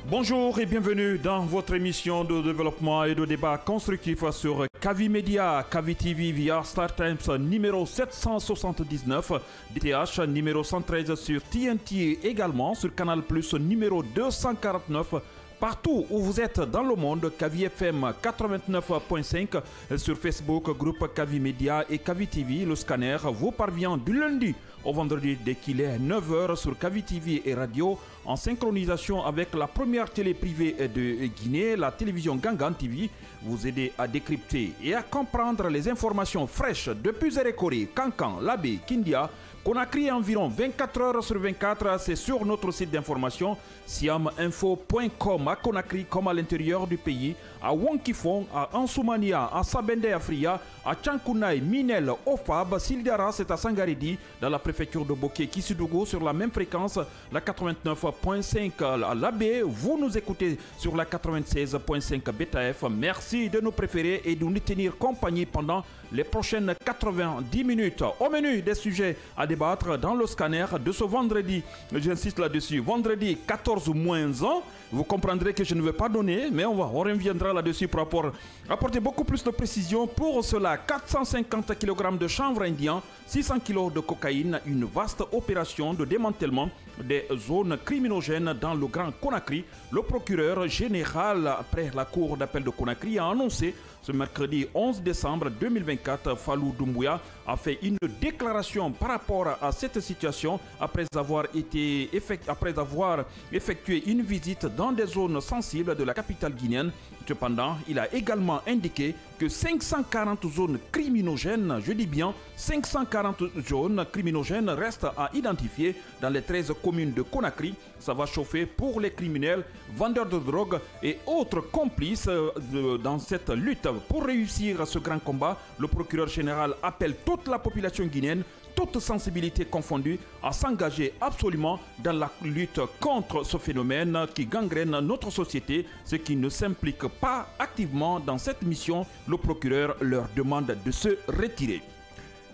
Bonjour et bienvenue dans votre émission de développement et de débat constructif sur Kavi Media, Kavi TV via Star Times numéro 779, DTH numéro 113 sur TNT également sur Canal Plus numéro 249. Partout où vous êtes dans le monde, Kavi FM 89.5 sur Facebook, groupe Kavi Media et Kavi TV. Le scanner vous parvient du lundi au vendredi dès qu'il est 9h sur Kavi TV et radio en synchronisation avec la première télé privée de Guinée, la télévision Gangan TV. Vous aider à décrypter et à comprendre les informations fraîches depuis Erekore, Kankan, Labé, Kindia, Conakry environ 24 heures sur 24, c'est sur notre site d'information siaminfo.com à Conakry comme à l'intérieur du pays, à Wonkifong, à Ansoumania, à Sabende Afria, à Tchankounaï, Minel, Ofab, Sildara, c'est à Sangaridi, dans la préfecture de Boké, Kissidougou sur la même fréquence, la 89.5 à l'Abbé. Vous nous écoutez sur la 96.5 BetaF. Merci de nous préférer et de nous tenir compagnie pendant les prochaines 90 minutes. Au menu des sujets à débattre dans le scanner de ce vendredi, j'insiste là-dessus, vendredi 14-1, vous comprendrez que je ne vais pas donner, mais on reviendra là-dessus pour apporter beaucoup plus de précision. Pour cela, 450 kg de chanvre indien, 600 kg de cocaïne, une vaste opération de démantèlement des zones criminogènes dans le Grand Conakry. Le procureur général après la cour d'appel de Conakry a annoncé ce mercredi 11 décembre 2024, Fallou Doumbouya a fait une déclaration par rapport à cette situation après avoir effectué une visite dans des zones sensibles de la capitale guinéenne. Cependant, il a également indiqué que 540 zones criminogènes, je dis bien 540 zones criminogènes restent à identifier dans les 13 communes de Conakry. Ça va chauffer pour les criminels, vendeurs de drogue et autres complices dans cette lutte. Pour réussir ce grand combat, le procureur général appelle toute la population guinéenne, toute sensibilité confondue, à s'engager absolument dans la lutte contre ce phénomène qui gangrène notre société. Ceux qui ne s'impliquent pas activement dans cette mission, le procureur leur demande de se retirer.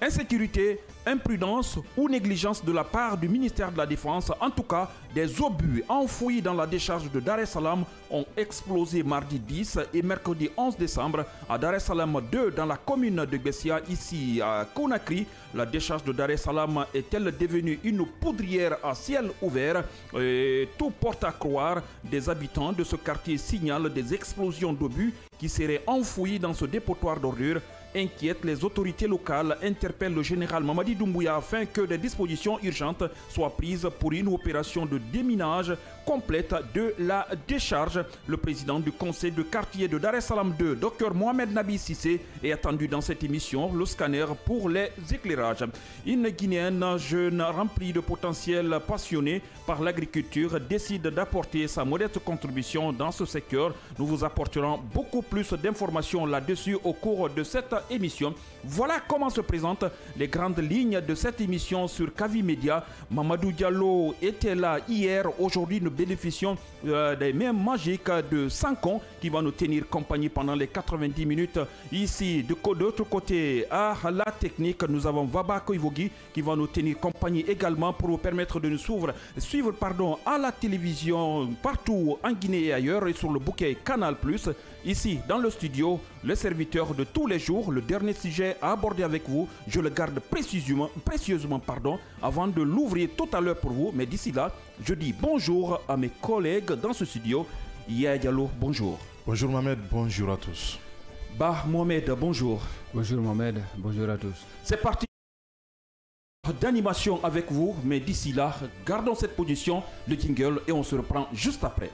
Insécurité, imprudence ou négligence de la part du ministère de la Défense, en tout cas des obus enfouis dans la décharge de Dar es Salaam ont explosé mardi 10 et mercredi 11 décembre à Dar es Salaam 2 dans la commune de Bessia, ici à Conakry. La décharge de Dar es Salaam est-elle devenue une poudrière à ciel ouvert? Et tout porte à croire. Des habitants de ce quartier signalent des explosions d'obus qui seraient enfouis dans ce dépotoir d'ordures. Inquiète, les autorités locales interpellent le général Mamadi Doumbouya afin que des dispositions urgentes soient prises pour une opération de déminage complète de la décharge. Le président du conseil de quartier de Dar es Salaam 2, Dr Mohamed Nabi Sissé, est attendu dans cette émission, le scanner pour les éclairages. Une Guinéenne jeune remplie de potentiel, passionnée par l'agriculture, décide d'apporter sa modeste contribution dans ce secteur. Nous vous apporterons beaucoup plus d'informations là-dessus au cours de cette émission. Voilà comment se présentent les grandes lignes de cette émission sur Kavi Media. Mamadou Diallo était là hier. Aujourd'hui, nous bénéficions des mains magiques de Sankon qui va nous tenir compagnie pendant les 90 minutes. Ici, de l'autre côté, à la technique, nous avons Vaba Koivogi qui va nous tenir compagnie également pour vous permettre de nous suivre à la télévision partout en Guinée et ailleurs et sur le bouquet Canal+. Ici, dans le studio, le serviteur de tous les jours, le dernier sujet à aborder avec vous, je le garde précieusement avant de l'ouvrir tout à l'heure pour vous. Mais d'ici là, je dis bonjour à mes collègues dans ce studio. Yaya Diallo, bonjour. Bonjour Mohamed, bonjour à tous. Bah Mohamed, bonjour. Bonjour Mohamed, bonjour à tous. C'est parti d'animation avec vous, mais d'ici là, gardons cette position, le jingle, et on se reprend juste après.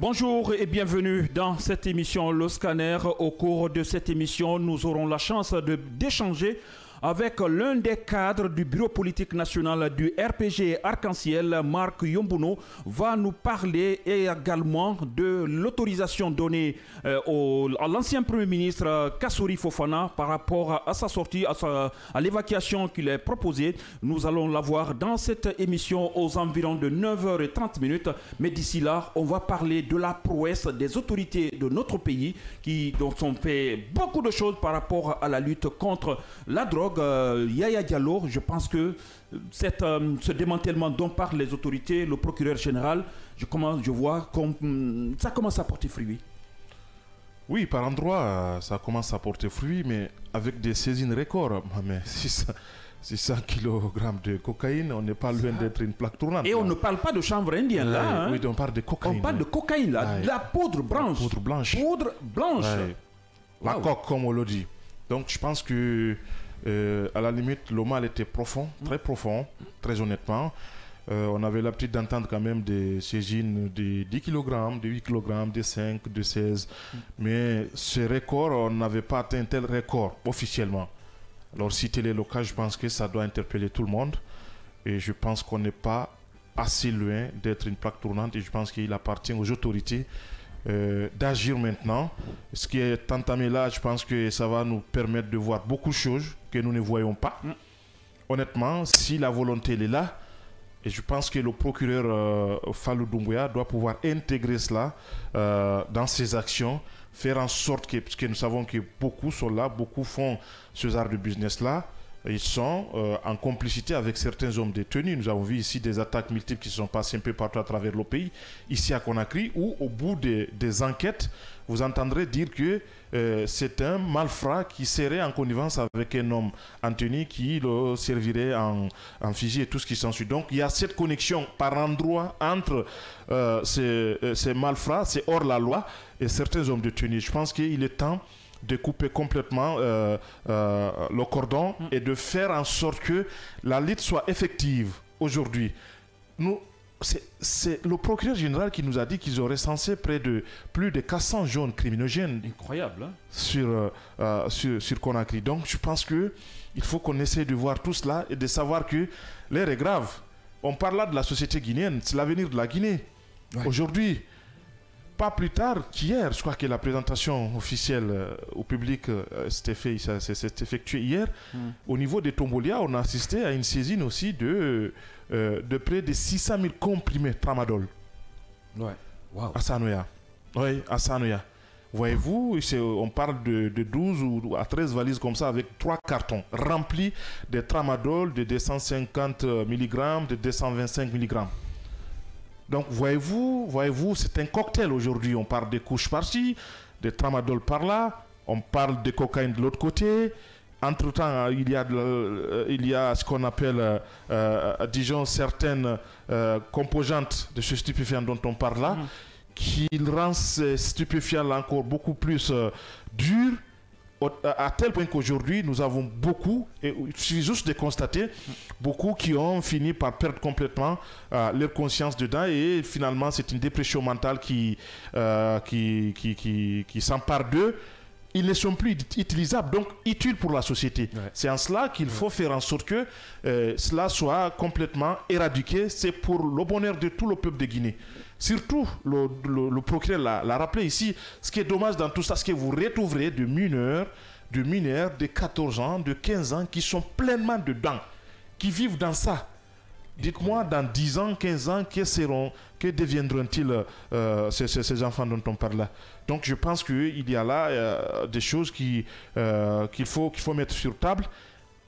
Bonjour et bienvenue dans cette émission Le Scanner. Au cours de cette émission, nous aurons la chance d'échanger avec l'un des cadres du bureau politique national du RPG Arc-en-Ciel, Marc Yombuno, va nous parler également de l'autorisation donnée à l'ancien Premier ministre Kassory Fofana par rapport à sa sortie, à l'évacuation qu'il a proposée. Nous allons la voir dans cette émission aux environs de 9h30. Mais d'ici là, on va parler de la prouesse des autorités de notre pays qui ont fait beaucoup de choses par rapport à la lutte contre la drogue. Yaya Diallo, je pense que ce démantèlement dont parlent les autorités, le procureur général, je vois comme ça commence à porter fruit. Oui, par endroits, ça commence à porter fruit, mais avec des saisines records. Mais 600 kg de cocaïne, on n'est pas loin d'être une plaque tournante. Et là, on ne parle pas de chanvre indien là. Oui, on parle de cocaïne. On parle de cocaïne là, la poudre blanche. La poudre blanche. Poudre blanche. La coque, comme on le dit. Donc je pense que, à la limite, le mal était profond, très honnêtement. On avait l'habitude d'entendre quand même des saisines de 10 kg, de 8 kg, de 5, de 16. Mais ce record, on n'avait pas atteint tel record officiellement. Alors si tel est le cas, je pense que ça doit interpeller tout le monde. Et je pense qu'on n'est pas assez loin d'être une plaque tournante. Et je pense qu'il appartient aux autorités d'agir maintenant. Ce qui est entamé là, je pense que ça va nous permettre de voir beaucoup de choses que nous ne voyons pas. Honnêtement, si la volonté elle est là, et je pense que le procureur Fallou Doumbouya doit pouvoir intégrer cela dans ses actions, faire en sorte que, parce que nous savons que beaucoup sont là, beaucoup font ce genre de business-là, ils sont en complicité avec certains hommes détenus. Nous avons vu ici des attaques multiples qui se sont passées un peu partout à travers le pays, ici à Conakry, où au bout des enquêtes, vous entendrez dire que c'est un malfrat qui serait en connivence avec un homme, Anthony, qui le servirait en fusil et tout ce qui s'ensuit. Donc il y a cette connexion par endroit entre ces malfrats, c'est hors la loi, et certains hommes détenus. Je pense qu'il est temps de couper complètement le cordon et de faire en sorte que la lutte soit effective. Aujourd'hui, c'est le procureur général qui nous a dit qu'ils auraient censé plus de 400 jeunes criminogènes. Incroyable, hein? sur Conakry. Donc je pense qu'il faut qu'on essaie de voir tout cela et de savoir que l'air est grave. On parle là de la société guinéenne, c'est l'avenir de la Guinée. Ouais. Aujourd'hui, pas plus tard qu'hier, je crois que la présentation officielle au public s'est effectuée hier. Au niveau des Tombolia, on a assisté à une saisine aussi de près de 600 000 comprimés tramadol. Ouais. Wow. À Sanoya. Oui, à Sanoya. Voyez-vous, on parle de 12 ou à 13 valises comme ça avec 3 cartons remplis de tramadol de 250 mg, de 225 mg. Donc voyez-vous, c'est un cocktail aujourd'hui. On parle de couches par-ci, de tramadol par-là, on parle de cocaïne de l'autre côté. Entre-temps, il y a ce qu'on appelle, disons, certaines composantes de ce stupéfiant dont on parle là, qui rend ces stupéfiants encore beaucoup plus durs, à tel point qu'aujourd'hui, nous avons beaucoup, et il suffit juste de constater, beaucoup qui ont fini par perdre complètement leur conscience dedans, et finalement, c'est une dépression mentale qui s'empare d'eux. Ils ne sont plus utilisables, donc utiles pour la société. Ouais. C'est en cela qu'il faut faire en sorte que cela soit complètement éradiqué. C'est pour le bonheur de tout le peuple de Guinée. Surtout, le procureur l'a rappelé ici, ce qui est dommage dans tout ça, c'est que vous retrouverez de mineurs de 14 ans, de 15 ans, qui sont pleinement dedans, qui vivent dans ça. Dites-moi, dans 10 ans, 15 ans, que deviendront-ils ces enfants dont on parle là? Donc je pense qu'il y a là des choses qu'il faut mettre sur table.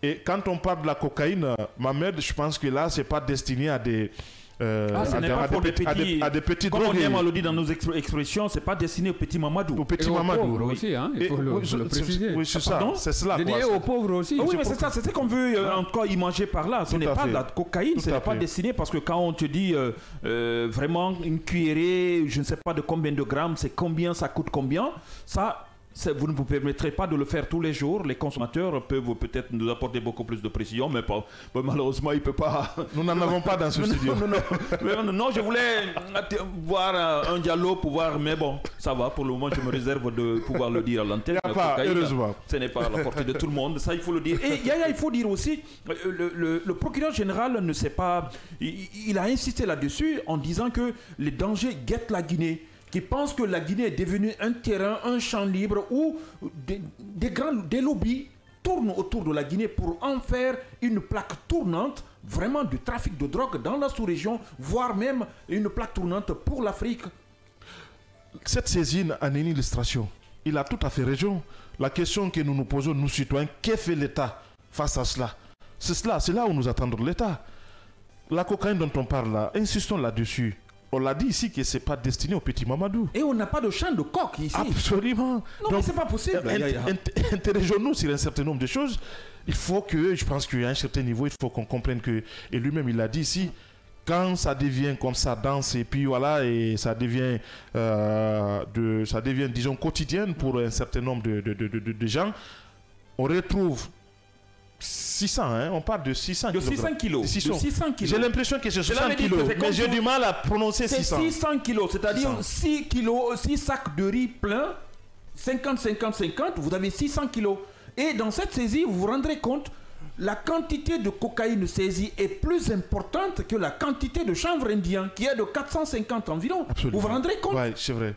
Et quand on parle de la cocaïne, Mohamed, je pense que là, ce n'est pas destiné à des... à des petits comme drogués. On le dit dans nos expressions, c'est pas destiné aux petits mamadou. Aux petits mamadou aussi, hein, il faut le préciser. Oui, c'est ça. C'est cela. Dédié aux pauvres aussi. Oui, mais c'est ça, c'est ce qu'on veut encore y manger par là. Ce n'est pas de la cocaïne, ce n'est pas destiné, parce que quand on te dit vraiment une cuillerée, je ne sais pas de combien de grammes, c'est combien, ça coûte combien, ça... Vous ne vous permettrez pas de le faire tous les jours. Les consommateurs peuvent peut-être nous apporter beaucoup plus de précision, mais malheureusement, ils ne peuvent pas. Nous n'en avons pas dans ce studio. Non, je voulais voir un dialogue, mais bon, ça va. Pour le moment, je me réserve de pouvoir le dire à l'antenne. Heureusement. Ce n'est pas à la portée de tout le monde, ça il faut le dire. Et Yaya, il faut dire aussi, le procureur général ne sait pas, il a insisté là-dessus en disant que les dangers guettent la Guinée, qui pense que la Guinée est devenue un terrain, un champ libre où des lobbies tournent autour de la Guinée pour en faire une plaque tournante vraiment du trafic de drogue dans la sous-région, voire même une plaque tournante pour l'Afrique. Cette saisine en est une illustration. Il a tout à fait raison. La question que nous nous posons, nous citoyens, qu'est fait l'État face à cela? C'est là où nous attendons l'État. La cocaïne dont on parle là, insistons là-dessus. On l'a dit ici que ce n'est pas destiné au petit Mamadou. Et on n'a pas de champ de coq ici. Absolument. Non, mais ce n'est pas possible. Interrogeons-nous sur un certain nombre de choses. Il faut que, je pense qu'à un certain niveau, il faut qu'on comprenne que, et lui-même il l'a dit ici, quand ça devient comme ça, danse, et puis voilà, et ça devient, disons, quotidienne pour un certain nombre de gens, on retrouve 600, hein, on parle de 600 kilos. De 600 kilos. J'ai l'impression que c'est 60 kilos, mais j'ai du mal à prononcer 600. C'est 600 kilos, c'est-à-dire 6 kilos, 6 sacs de riz pleins, 50, 50, 50, vous avez 600 kilos. Et dans cette saisie, vous vous rendrez compte, la quantité de cocaïne saisie est plus importante que la quantité de chanvre indien, qui est de 450 environ. Absolument. Vous vous rendrez compte? Oui, c'est vrai.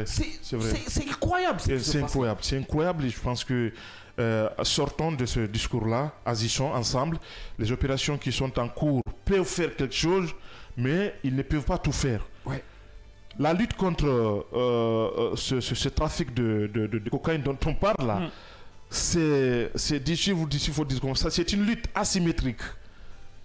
C'est incroyable. C'est incroyable. C'est incroyable et je pense que sortons de ce discours-là, agissons ensemble. Les opérations qui sont en cours peuvent faire quelque chose, mais ils ne peuvent pas tout faire. Ouais. La lutte contre ce trafic de cocaïne dont on parle là, c'est une lutte asymétrique.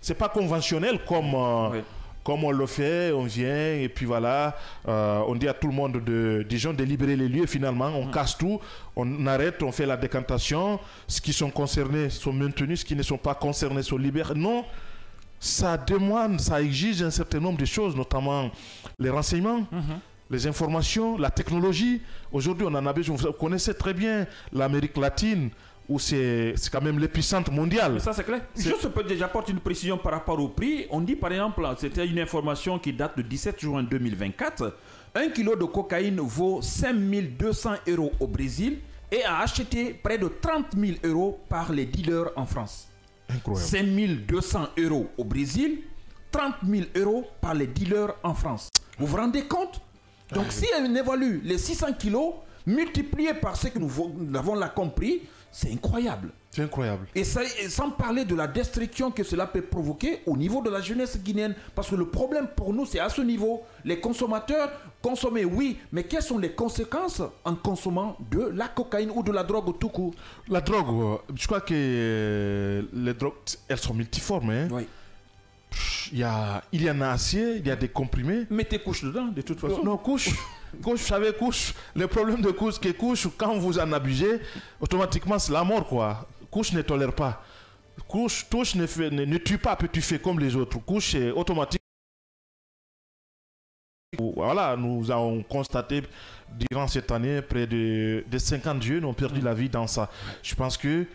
C'est pas conventionnel comme on le fait, on vient et puis voilà, on dit à tout le monde de libérer les lieux, finalement on casse tout, on arrête, on fait la décantation, ceux qui sont concernés sont maintenus, ceux qui ne sont pas concernés sont libérés. Non, ça demande, ça exige un certain nombre de choses, notamment les renseignements, les informations, la technologie. Aujourd'hui on en a besoin, vous connaissez très bien l'Amérique latine, où c'est quand même l'épicentre mondial. Mais ça c'est clair. J'apporte une précision par rapport au prix. On dit par exemple, c'était une information qui date de 17 juin 2024, 1 kilo de cocaïne vaut 5 200 € au Brésil et a acheté près de 30 000 € par les dealers en France. Incroyable. 5 200 € au Brésil, 30 000 € par les dealers en France. Vous vous rendez compte? Donc si on évalue les 600 kilos multipliés par ce que nous avons là compris, c'est incroyable. C'est incroyable. Et sans parler de la destruction que cela peut provoquer au niveau de la jeunesse guinéenne. Parce que le problème pour nous, c'est à ce niveau. Les consommateurs, consommer, oui, mais quelles sont les conséquences en consommant de la cocaïne ou de la drogue tout court? La drogue, je crois que les drogues, elles sont multiformes. Hein. Oui. Il y en a assez, il y a des comprimés. Mettez couche dedans, de toute façon. Non, couche. Couche, vous savez, couche. Le problème de couche, c'est couche, quand vous en abusez, automatiquement, c'est la mort, quoi. Couche ne tolère pas. Couche, touche ne tue pas, puis tu fais comme les autres. Couche, c'est automatique. Voilà, nous avons constaté durant cette année, près de 50 jeunes ont perdu la vie dans ça. Je pense que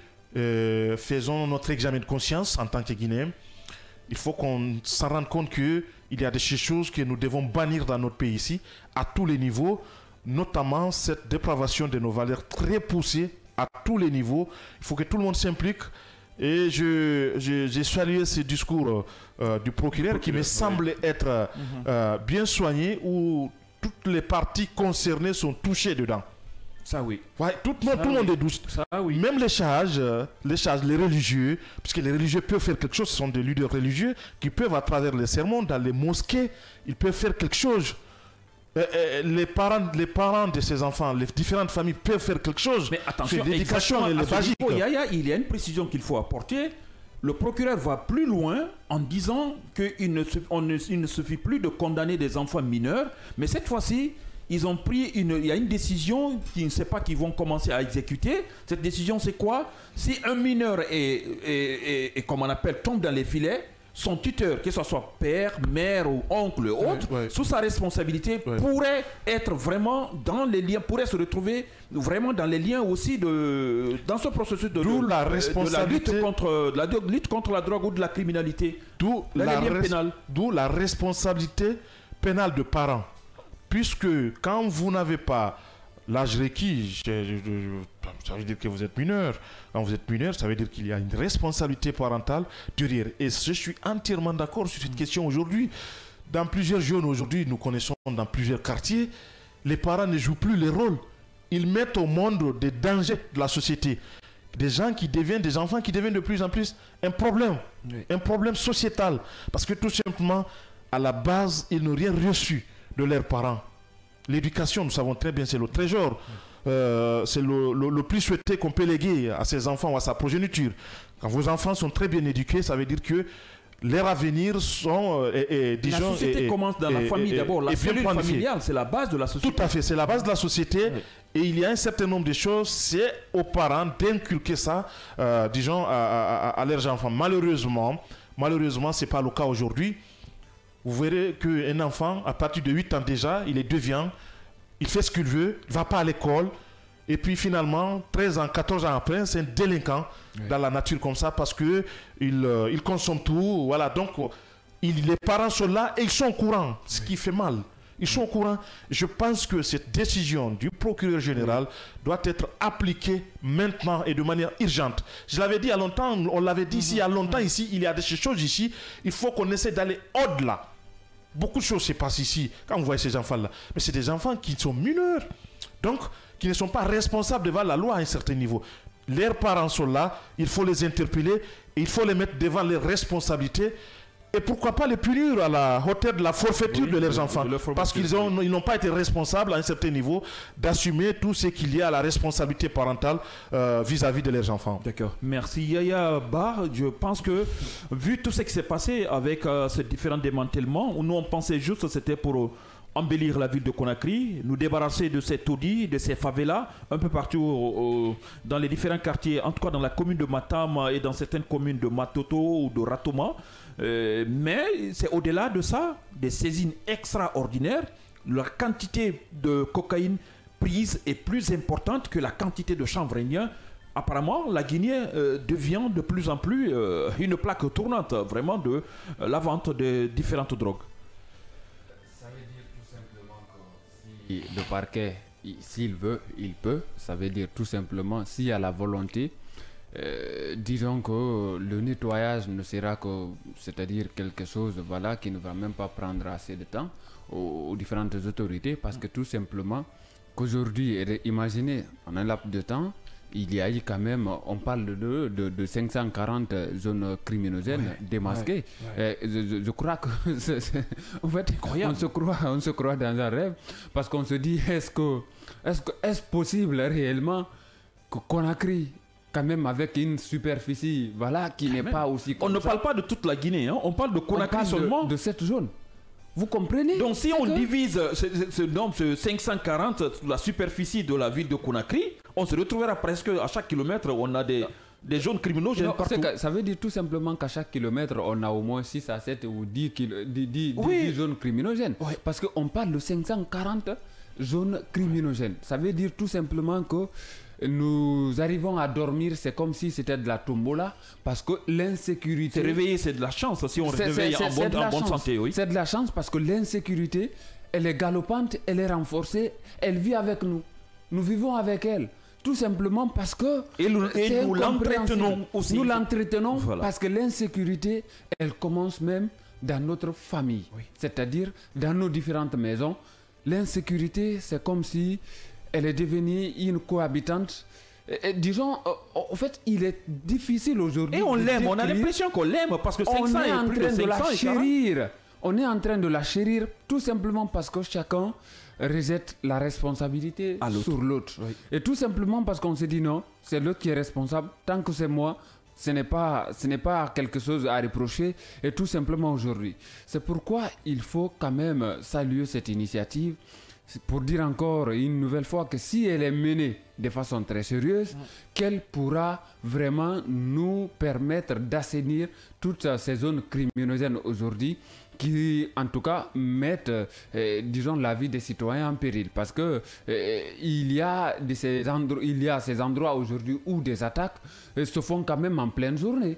faisons notre examen de conscience en tant que Guinéens. Il faut qu'on s'en rende compte qu'il y a des choses que nous devons bannir dans notre pays ici, à tous les niveaux, notamment cette dépravation de nos valeurs très poussée à tous les niveaux. Il faut que tout le monde s'implique. Et j'ai salué ce discours du procureur qui me semble être bien soigné, où toutes les parties concernées sont touchées dedans. Ça oui. Ouais, tout le monde est douce. Ça oui. Même les charges, les religieux, puisque les religieux peuvent faire quelque chose, ce sont des leaders religieux qui peuvent, à travers les sermons, dans les mosquées, ils peuvent faire quelque chose. Les parents de ces enfants, les différentes familles peuvent faire quelque chose. Mais attention, l'éducation et le basique. Il y a une précision qu'il faut apporter. Le procureur va plus loin en disant qu'il ne suffit plus de condamner des enfants mineurs, mais cette fois-ci, il y a une décision qui ne sait pas qu'ils vont commencer à exécuter. Cette décision, c'est quoi? Si un mineur tombe dans les filets, son tuteur, que ce soit père, mère ou oncle ou autre, sous sa responsabilité, pourrait être vraiment dans les liens, pourrait se retrouver vraiment dans les liens aussi dans ce processus de la lutte contre la drogue ou de la criminalité. D'où la responsabilité pénale de parents. Puisque quand vous n'avez pas l'âge requis, ça veut dire que vous êtes mineur. Quand vous êtes mineur, ça veut dire qu'il y a une responsabilité parentale derrière. Et je suis entièrement d'accord sur cette question aujourd'hui. Dans plusieurs jeunes aujourd'hui, nous connaissons dans plusieurs quartiers, les parents ne jouent plus le rôle. Ils mettent au monde des dangers de la société. Des enfants qui deviennent de plus en plus un problème sociétal. Parce que tout simplement, à la base, ils n'ont rien reçu de leurs parents. L'éducation, nous savons très bien, c'est le trésor. C'est le plus souhaité qu'on peut léguer à ses enfants ou à sa progéniture. Quand vos enfants sont très bien éduqués, ça veut dire que leur avenir sont... la société commence dans la famille d'abord. La cellule familiale, c'est la base de la société. Tout à fait, c'est la base de la société. Oui. Et il y a un certain nombre de choses, c'est aux parents d'inculquer ça, à leurs enfants. Malheureusement, ce n'est pas le cas aujourd'hui. Vous verrez qu'un enfant, à partir de 8 ans déjà, il est déviant, il fait ce qu'il veut, il ne va pas à l'école. Et puis finalement, 13 ans, 14 ans après, c'est un délinquant dans la nature comme ça parce qu'il consomme tout. Voilà. Donc, les parents sont là et ils sont au courant, ce qui fait mal. Ils sont au courant. Je pense que cette décision du procureur général doit être appliquée maintenant et de manière urgente. Je l'avais dit il y a longtemps, on l'avait dit ici, il y a longtemps ici, il y a des choses ici. Il faut qu'on essaie d'aller au-delà. Beaucoup de choses se passent ici quand vous voyez ces enfants-là. Mais c'est des enfants qui sont mineurs. Donc, qui ne sont pas responsables devant la loi à un certain niveau. Leurs parents sont là, il faut les interpeller, et il faut les mettre devant les responsabilités. Et pourquoi pas les punir à la hauteur de la forfaiture de leurs enfants. Parce qu'ils n'ont pas été responsables à un certain niveau d'assumer tout ce qu'il y a à la responsabilité parentale vis-à-vis de leurs enfants. D'accord. Merci Yaya Bar. Je pense que vu tout ce qui s'est passé avec ces différents démantèlements, nous on pensait juste que c'était pour embellir la ville de Conakry, nous débarrasser de ces taudis, de ces favelas, un peu partout dans les différents quartiers, en tout cas dans la commune de Matam et dans certaines communes de Matoto ou de Ratoma. Mais c'est au-delà de ça, des saisines extraordinaires. La quantité de cocaïne prise est plus importante que la quantité de chanvre indien. Apparemment, la Guinée devient de plus en plus une plaque tournante vraiment de la vente de différentes drogues. Ça veut dire tout simplement que si le parquet, s'il veut, il peut. Ça veut dire tout simplement s'il y a la volonté. Disons que le nettoyage ne sera que, c'est-à-dire quelque chose qui ne va même pas prendre assez de temps aux différentes autorités, parce que tout simplement qu'aujourd'hui, imaginez en un laps de temps, il y a eu quand même, on parle de 540 zones criminogènes démasquées. Je crois que en fait, on se croit dans un rêve, parce qu'on se dit est-ce possible réellement que Conakry, quand même avec une superficie qui n'est pas aussi... On ne parle pas de toute la Guinée, on parle de Conakry seulement. De cette zone. Vous comprenez? Donc si on divise ce 540, la superficie de la ville de Conakry, on se retrouvera presque à chaque kilomètre, on a des zones criminogènes partout. Ça veut dire tout simplement qu'à chaque kilomètre, on a au moins 6 à 7 ou 10 zones criminogènes. Oui. Parce qu'on parle de 540 zones criminogènes. Ça veut dire tout simplement que nous arrivons à dormir, c'est comme si c'était de la tombola, parce que l'insécurité... Se réveiller, c'est de la chance si on se réveille en bonne santé. Oui. C'est de la chance parce que l'insécurité, elle est galopante, elle est renforcée, elle vit avec nous. Nous vivons avec elle. Tout simplement parce que... Et nous l'entretenons aussi. Nous l'entretenons parce que l'insécurité, elle commence même dans notre famille. Oui. C'est-à-dire dans nos différentes maisons. L'insécurité, c'est comme si... elle est devenue une cohabitante. Disons, en fait, il est difficile aujourd'hui. Et on l'aime, on a l'impression qu'on l'aime parce que 500 est plus de 500. On est en train de la chérir tout simplement parce que chacun rejette la responsabilité sur l'autre. Oui. Et tout simplement parce qu'on se dit non, c'est l'autre qui est responsable. Tant que c'est moi, ce n'est pas quelque chose à reprocher. Et tout simplement aujourd'hui. C'est pourquoi il faut quand même saluer cette initiative. pour dire encore une nouvelle fois que si elle est menée de façon très sérieuse, qu'elle pourra vraiment nous permettre d'assainir toutes ces zones criminogènes aujourd'hui qui, en tout cas, mettent, disons, la vie des citoyens en péril. Parce que il y a ces endroits aujourd'hui où des attaques se font quand même en pleine journée.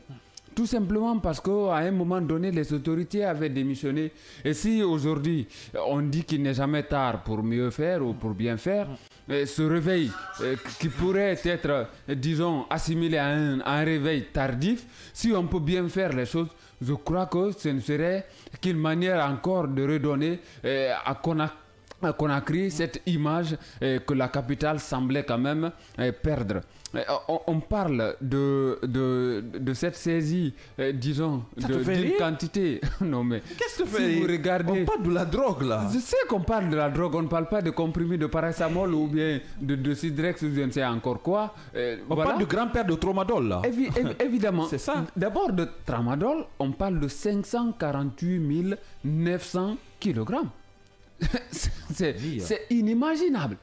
Tout simplement parce qu'à un moment donné, les autorités avaient démissionné. Et si aujourd'hui, on dit qu'il n'est jamais tard pour mieux faire ou pour bien faire, ce réveil qui pourrait être, disons, assimilé à un réveil tardif, si on peut bien faire les choses, je crois que ce ne serait qu'une manière encore de redonner à Conakry cette image que la capitale semblait quand même perdre. On parle de cette saisie, disons, d'une quantité. Non mais, qu'est-ce que tu si fais? vous regardez, On parle de la drogue là. je sais qu'on parle de la drogue, on ne parle pas de comprimés de paracétamol ou bien de Cidrex ou je ne sais encore quoi. On parle du grand-père de Tramadol là. Évidemment. C'est ça. D'abord de Tramadol, on parle de 548 900 kg. C'est inimaginable.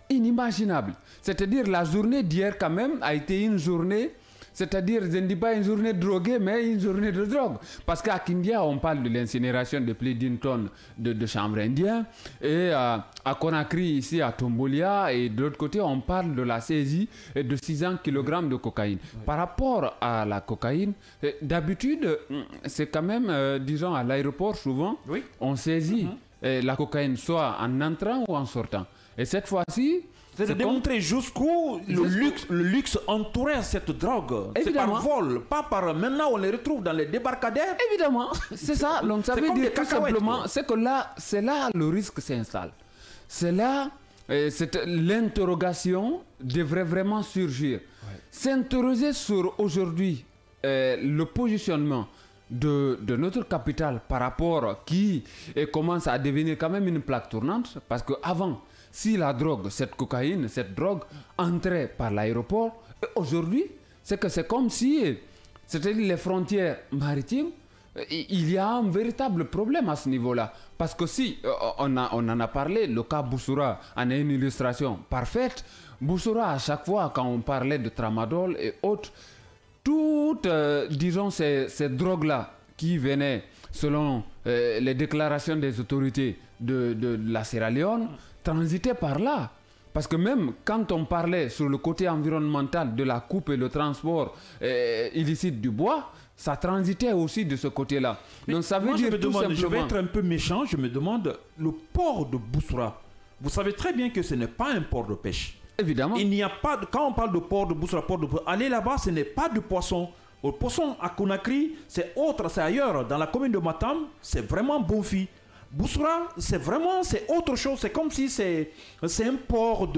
Inimaginable. C'est-à-dire la journée d'hier quand même a été une journée, c'est-à-dire je ne dis pas une journée droguée, mais une journée de drogue. Parce qu'à Kindia, on parle de l'incinération de plus d'une tonne de chanvre indien. Et à Conakry, ici à Tombolia, et de l'autre côté, on parle de la saisie de 600 kg de cocaïne. Oui. Par rapport à la cocaïne, d'habitude, c'est quand même, disons, à l'aéroport, souvent, oui, on saisit la cocaïne soit en entrant ou en sortant. Et cette fois-ci, c'est de démontrer jusqu'où le luxe entourait cette drogue. C'est par vol, pas par... Maintenant, on les retrouve dans les débarcadères. Évidemment, c'est ça. Donc, ça veut dire tout simplement, c'est que là, c'est là le risque s'installe. C'est là, l'interrogation devrait vraiment surgir. Ouais. S'interroger sur aujourd'hui le positionnement de notre capitale par rapport qui commence à devenir quand même une plaque tournante, parce qu'avant, si la drogue, cette cocaïne, cette drogue entrait par l'aéroport, aujourd'hui, c'est que c'est comme si, c'est-à-dire les frontières maritimes, il y a un véritable problème à ce niveau-là. Parce que si, on en a parlé, le cas Boussoura en est une illustration parfaite. Boussoura, à chaque fois, quand on parlait de tramadol et autres, toutes, disons, ces drogues-là qui venaient, selon les déclarations des autorités de la Sierra Leone, transitaient par là. Parce que même quand on parlait sur le côté environnemental de la coupe et le transport illicite du bois, ça transitait aussi de ce côté-là. Donc ça veut dire tout simplement... Je vais être un peu méchant, je me demande, le port de Boussoura, vous savez très bien que ce n'est pas un port de pêche. Évidemment. Il n'y a pas de, quand on parle de port de Boussoura, allez là-bas, ce n'est pas du poisson. Le poisson à Conakry, c'est autre, c'est ailleurs. Dans la commune de Matam, c'est vraiment Bonfi. Boussoura, c'est vraiment, c'est autre chose. C'est comme si c'est un port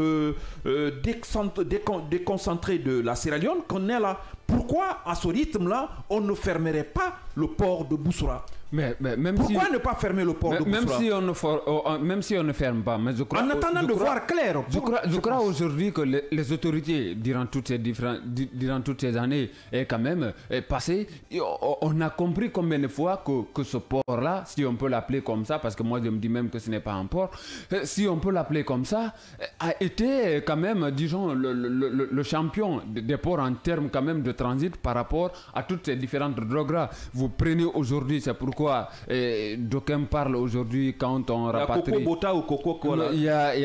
déconcentré de la Sierra Leone qu'on est là. Pourquoi, à ce rythme-là, on ne fermerait pas le port de Boussoura? Pourquoi ne pas fermer le port de Boussoura? Même si on ne ferme pas, mais je crois... En attendant de voir clair. Je crois aujourd'hui que les autorités, durant toutes ces années, est quand même passé. On a compris combien de fois que ce port-là, si on peut l'appeler comme ça, parce que moi je me dis même que ce n'est pas un port, si on peut l'appeler comme ça, a été quand même, disons, le champion des ports en termes quand même de transit par rapport à toutes ces différentes drogues-là. Vous prenez aujourd'hui, c'est pourquoi d'aucuns parlent aujourd'hui quand on rapatrie... Coco Bota ou Coco Cola.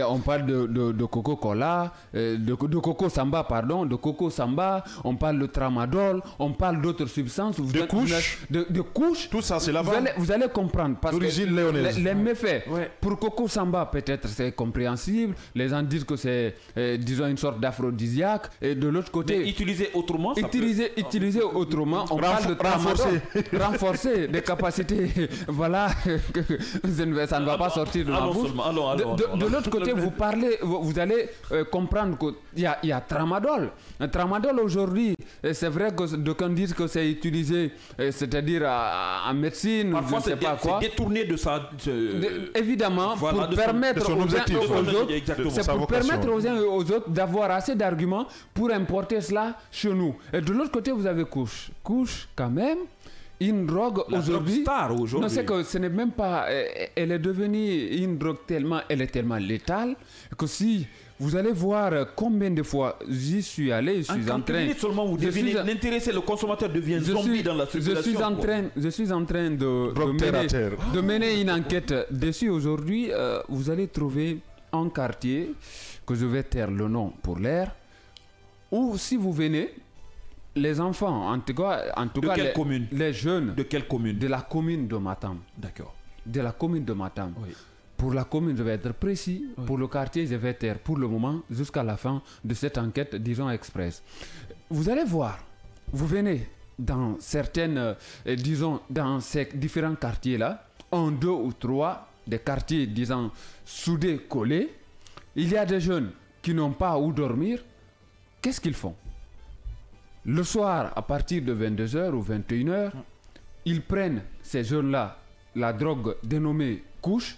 On parle de Coco Cola, de Coco Samba, pardon, de Coco Samba, on parle de Tramadol, on parle d'autres substances. De couches. Tout ça, c'est là-bas. Vous allez comprendre. Parce que les méfaits, ouais. Pour Coco Samba, peut-être c'est compréhensible. Les gens disent que c'est, disons, une sorte d'aphrodisiaque. Et de l'autre côté... Mais utilisé autrement, Utilisé autrement, on parle de Tramadol. Renforcer des capacités. Voilà, ça ne va pas sortir de la bouche. De l'autre côté, vous allez comprendre qu'il y a Tramadol. Un Tramadol aujourd'hui, c'est vrai que d'aucuns disent que c'est utilisé, c'est-à-dire en médecine, parfois je ne sais pas quoi. C'est détourné de ça. Évidemment, voilà, pour permettre aux uns et aux autres d'avoir assez d'arguments pour importer cela chez nous. Et de l'autre côté, vous avez couche. Couche, quand même, une drogue aujourd'hui. Non, c'est que ce n'est même pas. Elle est devenue une drogue elle est tellement létale que si vous allez voir combien de fois j'y suis allé, je suis en train. Seulement vous devenez l'intéressé, le consommateur devient zombie dans la circulation. Je suis en train de mener une enquête dessus aujourd'hui. Vous allez trouver un quartier que je vais taire le nom pour l'air, où si vous venez, les enfants, en tout cas les jeunes. De quelle commune? De la commune de Matam. D'accord. De la commune de Matam. Oui. Pour la commune, je vais être précis. Oui. Pour le quartier, je vais taire pour le moment jusqu'à la fin de cette enquête, disons express. Vous allez voir, vous venez dans certaines, disons, dans ces différents quartiers-là, 1, 2 ou 3, des quartiers, disons, soudés, collés. Il y a des jeunes qui n'ont pas où dormir. Qu'est-ce qu'ils font? Le soir, à partir de 22h ou 21h, ils prennent ces jeunes-là, la drogue dénommée couche,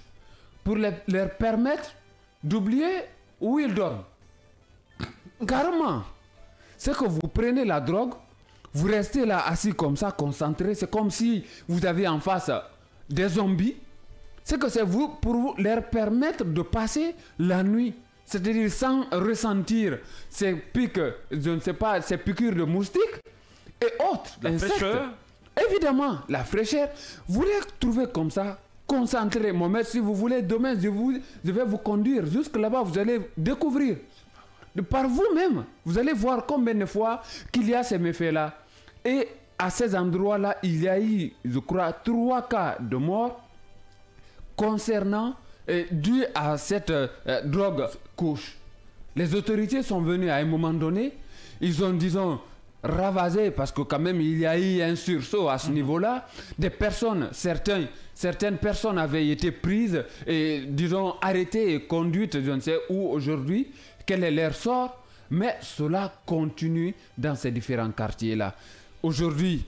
pour leur permettre d'oublier où ils dorment. Carrément. C'est que vous prenez la drogue, vous restez là assis comme ça, concentré. C'est comme si vous avez en face des zombies. C'est que c'est vous pour vous leur permettre de passer la nuit. C'est-à-dire sans ressentir ces pics, je ne sais pas, ces piqûres de moustiques et autres. La fraîcheur. Évidemment, la fraîcheur. Vous les trouvez comme ça, concentrés. Mohamed, si vous voulez, demain, je vais vous conduire jusque là-bas. Vous allez découvrir. Par vous-même, vous allez voir combien de fois qu'il y a ces méfaits-là. Et à ces endroits-là, il y a eu, je crois, 3 cas de mort concernant, dû à cette drogue couche. Les autorités sont venues à un moment donné, ils ont, disons, ravagé, parce que quand même il y a eu un sursaut à ce niveau-là. Des personnes, certaines personnes avaient été prises et, disons, arrêtées et conduites, je ne sais où aujourd'hui, quel est leur sort, mais cela continue dans ces différents quartiers-là. Aujourd'hui,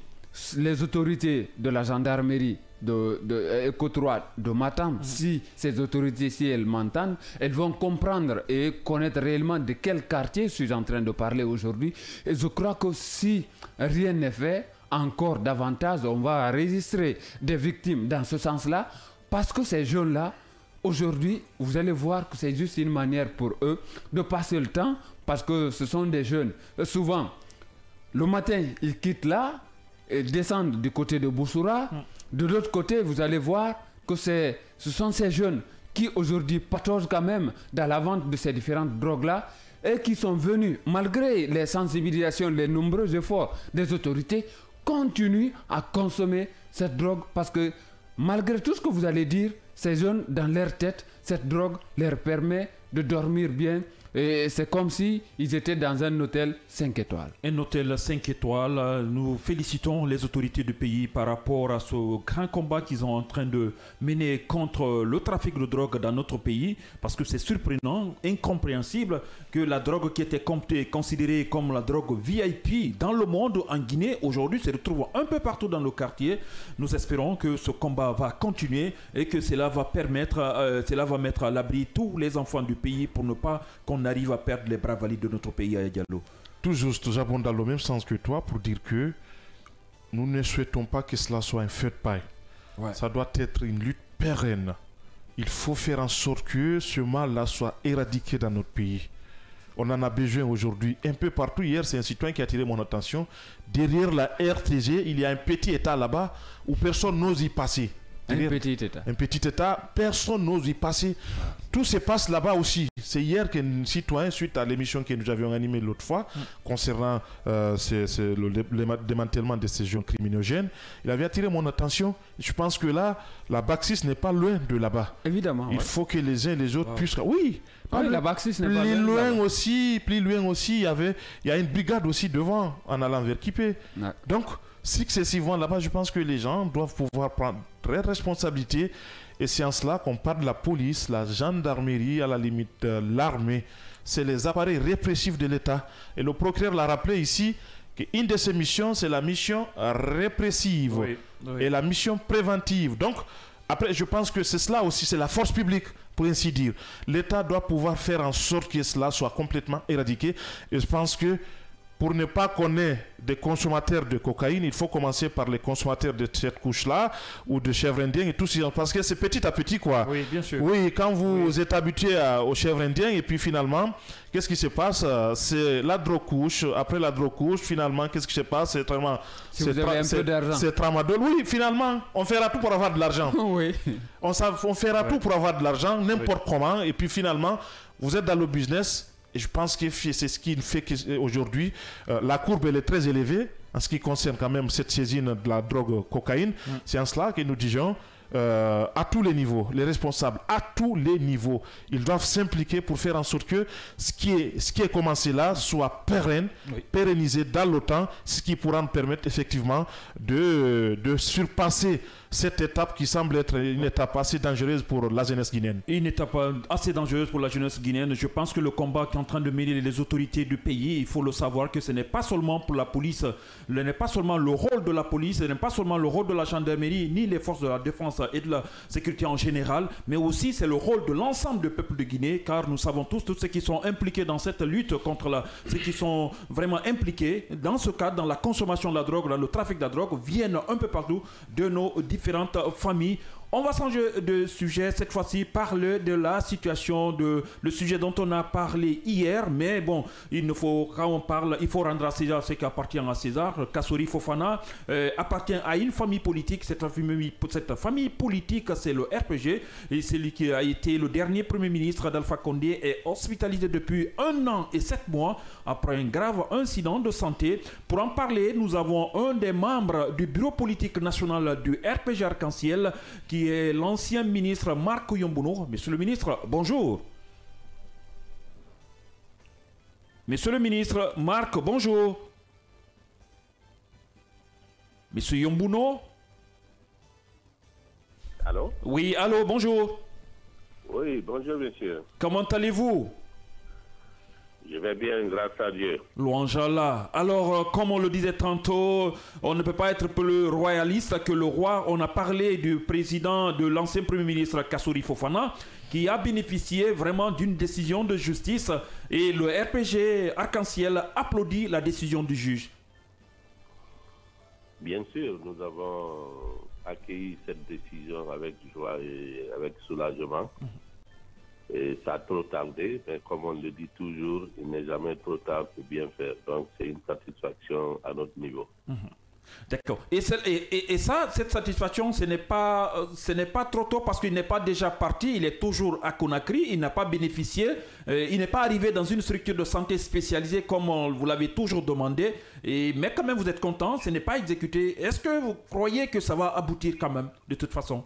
les autorités de la gendarmerie de Éco-3 de Matam, si ces autorités, si elles m'entendent, elles vont comprendre et connaître réellement de quel quartier je suis en train de parler aujourd'hui. Et je crois que si rien n'est fait, encore davantage, on va enregistrer des victimes dans ce sens-là, parce que ces jeunes-là, aujourd'hui, vous allez voir que c'est juste une manière pour eux de passer le temps, parce que ce sont des jeunes. Souvent, le matin, ils quittent là, et descendent du côté de Boussoura. De l'autre côté, vous allez voir que ce sont ces jeunes qui aujourd'hui pataugent quand même dans la vente de ces différentes drogues-là et qui sont venus, malgré les sensibilisations, les nombreux efforts des autorités, continuent à consommer cette drogue parce que malgré tout ce que vous allez dire, ces jeunes, dans leur tête, cette drogue leur permet de dormir bien. Et c'est comme si ils étaient dans un hôtel 5 étoiles. Un hôtel 5 étoiles. Nous félicitons les autorités du pays par rapport à ce grand combat qu'ils sont en train de mener contre le trafic de drogue dans notre pays. Parce que c'est surprenant, incompréhensible que la drogue qui était considérée comme la drogue VIP dans le monde, en Guinée, aujourd'hui se retrouve un peu partout dans le quartier. Nous espérons que ce combat va continuer et que cela va mettre à l'abri tous les enfants du pays pour ne pas qu'on arrive à perdre les bras valides de notre pays à Diallo. Tout juste, j'abonde dans le même sens que toi pour dire que nous ne souhaitons pas que cela soit un feu de paille. Ouais. Ça doit être une lutte pérenne. Il faut faire en sorte que ce mal-là soit éradiqué dans notre pays. On en a besoin aujourd'hui un peu partout. Hier, c'est un citoyen qui a attiré mon attention. Derrière la RTG, il y a un petit état là-bas où personne n'ose y passer. Un petit état. Un petit état, personne n'ose y passer. Tout se passe là-bas aussi. C'est hier qu'un citoyen, suite à l'émission que nous avions animée l'autre fois, concernant le démantèlement de ces jeunes criminogènes, il avait attiré mon attention. Je pense que là, la Baxis n'est pas loin de là-bas. Évidemment. Il faut que les uns et les autres puissent... Oui, la Baxis n'est pas plus loin aussi, il y a une brigade aussi devant, en allant vers Kipé. Ouais. Donc, successivement là-bas, je pense que les gens doivent pouvoir prendre très responsabilité. Et c'est en cela qu'on parle de la police, la gendarmerie, à la limite l'armée. C'est les appareils répressifs de l'État. Et le procureur l'a rappelé ici qu'une de ses missions, c'est la mission répressive et la mission préventive. Donc, après, je pense que c'est cela aussi, c'est la force publique, pour ainsi dire. L'État doit pouvoir faire en sorte que cela soit complètement éradiqué. Et je pense que pour ne pas qu'on ait des consommateurs de cocaïne, il faut commencer par les consommateurs de cette couche-là, ou de chèvres indiens et tout ça, parce que c'est petit à petit, quoi. Oui, bien sûr. Oui, quand vous êtes habitué aux chèvres indiens, et puis finalement, qu'est-ce qui se passe? C'est la drogue couche. Après la drogue couche, finalement, qu'est-ce qui se passe? C'est vraiment... Si vous avez un peu d'argent. C'est tramadol. Oui, finalement, on fera tout pour avoir de l'argent. Oui. On fera tout pour avoir de l'argent, n'importe comment, et puis finalement, vous êtes dans le business. Et je pense que c'est ce qui fait qu'aujourd'hui, la courbe elle est très élevée en ce qui concerne quand même cette saisine de la drogue cocaïne. C'est en cela que nous disons, à tous les niveaux, les responsables, à tous les niveaux, ils doivent s'impliquer pour faire en sorte que ce qui est commencé là soit pérenne, pérennisé dans le temps, ce qui pourra nous permettre effectivement de surpasser cette étape qui semble être une étape assez dangereuse pour la jeunesse guinéenne. Une étape assez dangereuse pour la jeunesse guinéenne. Je pense que le combat qui est en train de mener les autorités du pays, il faut le savoir que ce n'est pas seulement pour la police, ce n'est pas seulement le rôle de la police, ce n'est pas seulement le rôle de la gendarmerie, ni les forces de la défense et de la sécurité en général, mais aussi c'est le rôle de l'ensemble du peuple de Guinée, car nous savons tous ceux qui sont impliqués dans cette lutte contre ceux qui sont vraiment impliqués dans ce cadre, dans la consommation de la drogue, dans le trafic de la drogue, viennent un peu partout de nos différentes familles. On va changer de sujet, cette fois-ci parler de la situation, le sujet dont on a parlé hier, mais bon, quand on parle, il faut rendre à César ce qui appartient à César. Kassory Fofana appartient à une famille politique, cette famille politique c'est le RPG, et c'est lui qui a été le dernier premier ministre d'Alpha Condé, est hospitalisé depuis 1 an et 7 mois après un grave incident de santé. Pour en parler, nous avons un des membres du bureau politique national du RPG Arc-en-Ciel, qui est l'ancien ministre Marc Yombuno. Monsieur le ministre, bonjour. Monsieur le ministre Marc, bonjour. Monsieur Yombuno. Allô? Oui, allô, bonjour. Oui, bonjour monsieur. Comment allez-vous? Je vais bien, grâce à Dieu. Louange à Allah. Alors, comme on le disait tantôt, on ne peut pas être plus royaliste que le roi. On a parlé du président, de l'ancien premier ministre Kassory Fofana, qui a bénéficié vraiment d'une décision de justice, et le RPG Arc-en-Ciel applaudit la décision du juge. Bien sûr, nous avons accueilli cette décision avec joie et avec soulagement. Et ça a trop tardé, mais comme on le dit toujours, il n'est jamais trop tard pour bien faire. Donc c'est une satisfaction à notre niveau. D'accord. Et ça, cette satisfaction, ce n'est pas trop tôt, parce qu'il n'est pas déjà parti, il est toujours à Conakry, il n'a pas bénéficié, il n'est pas arrivé dans une structure de santé spécialisée comme vous l'avez toujours demandé, mais quand même vous êtes content, ce n'est pas exécuté. Est-ce que vous croyez que ça va aboutir quand même, de toute façon?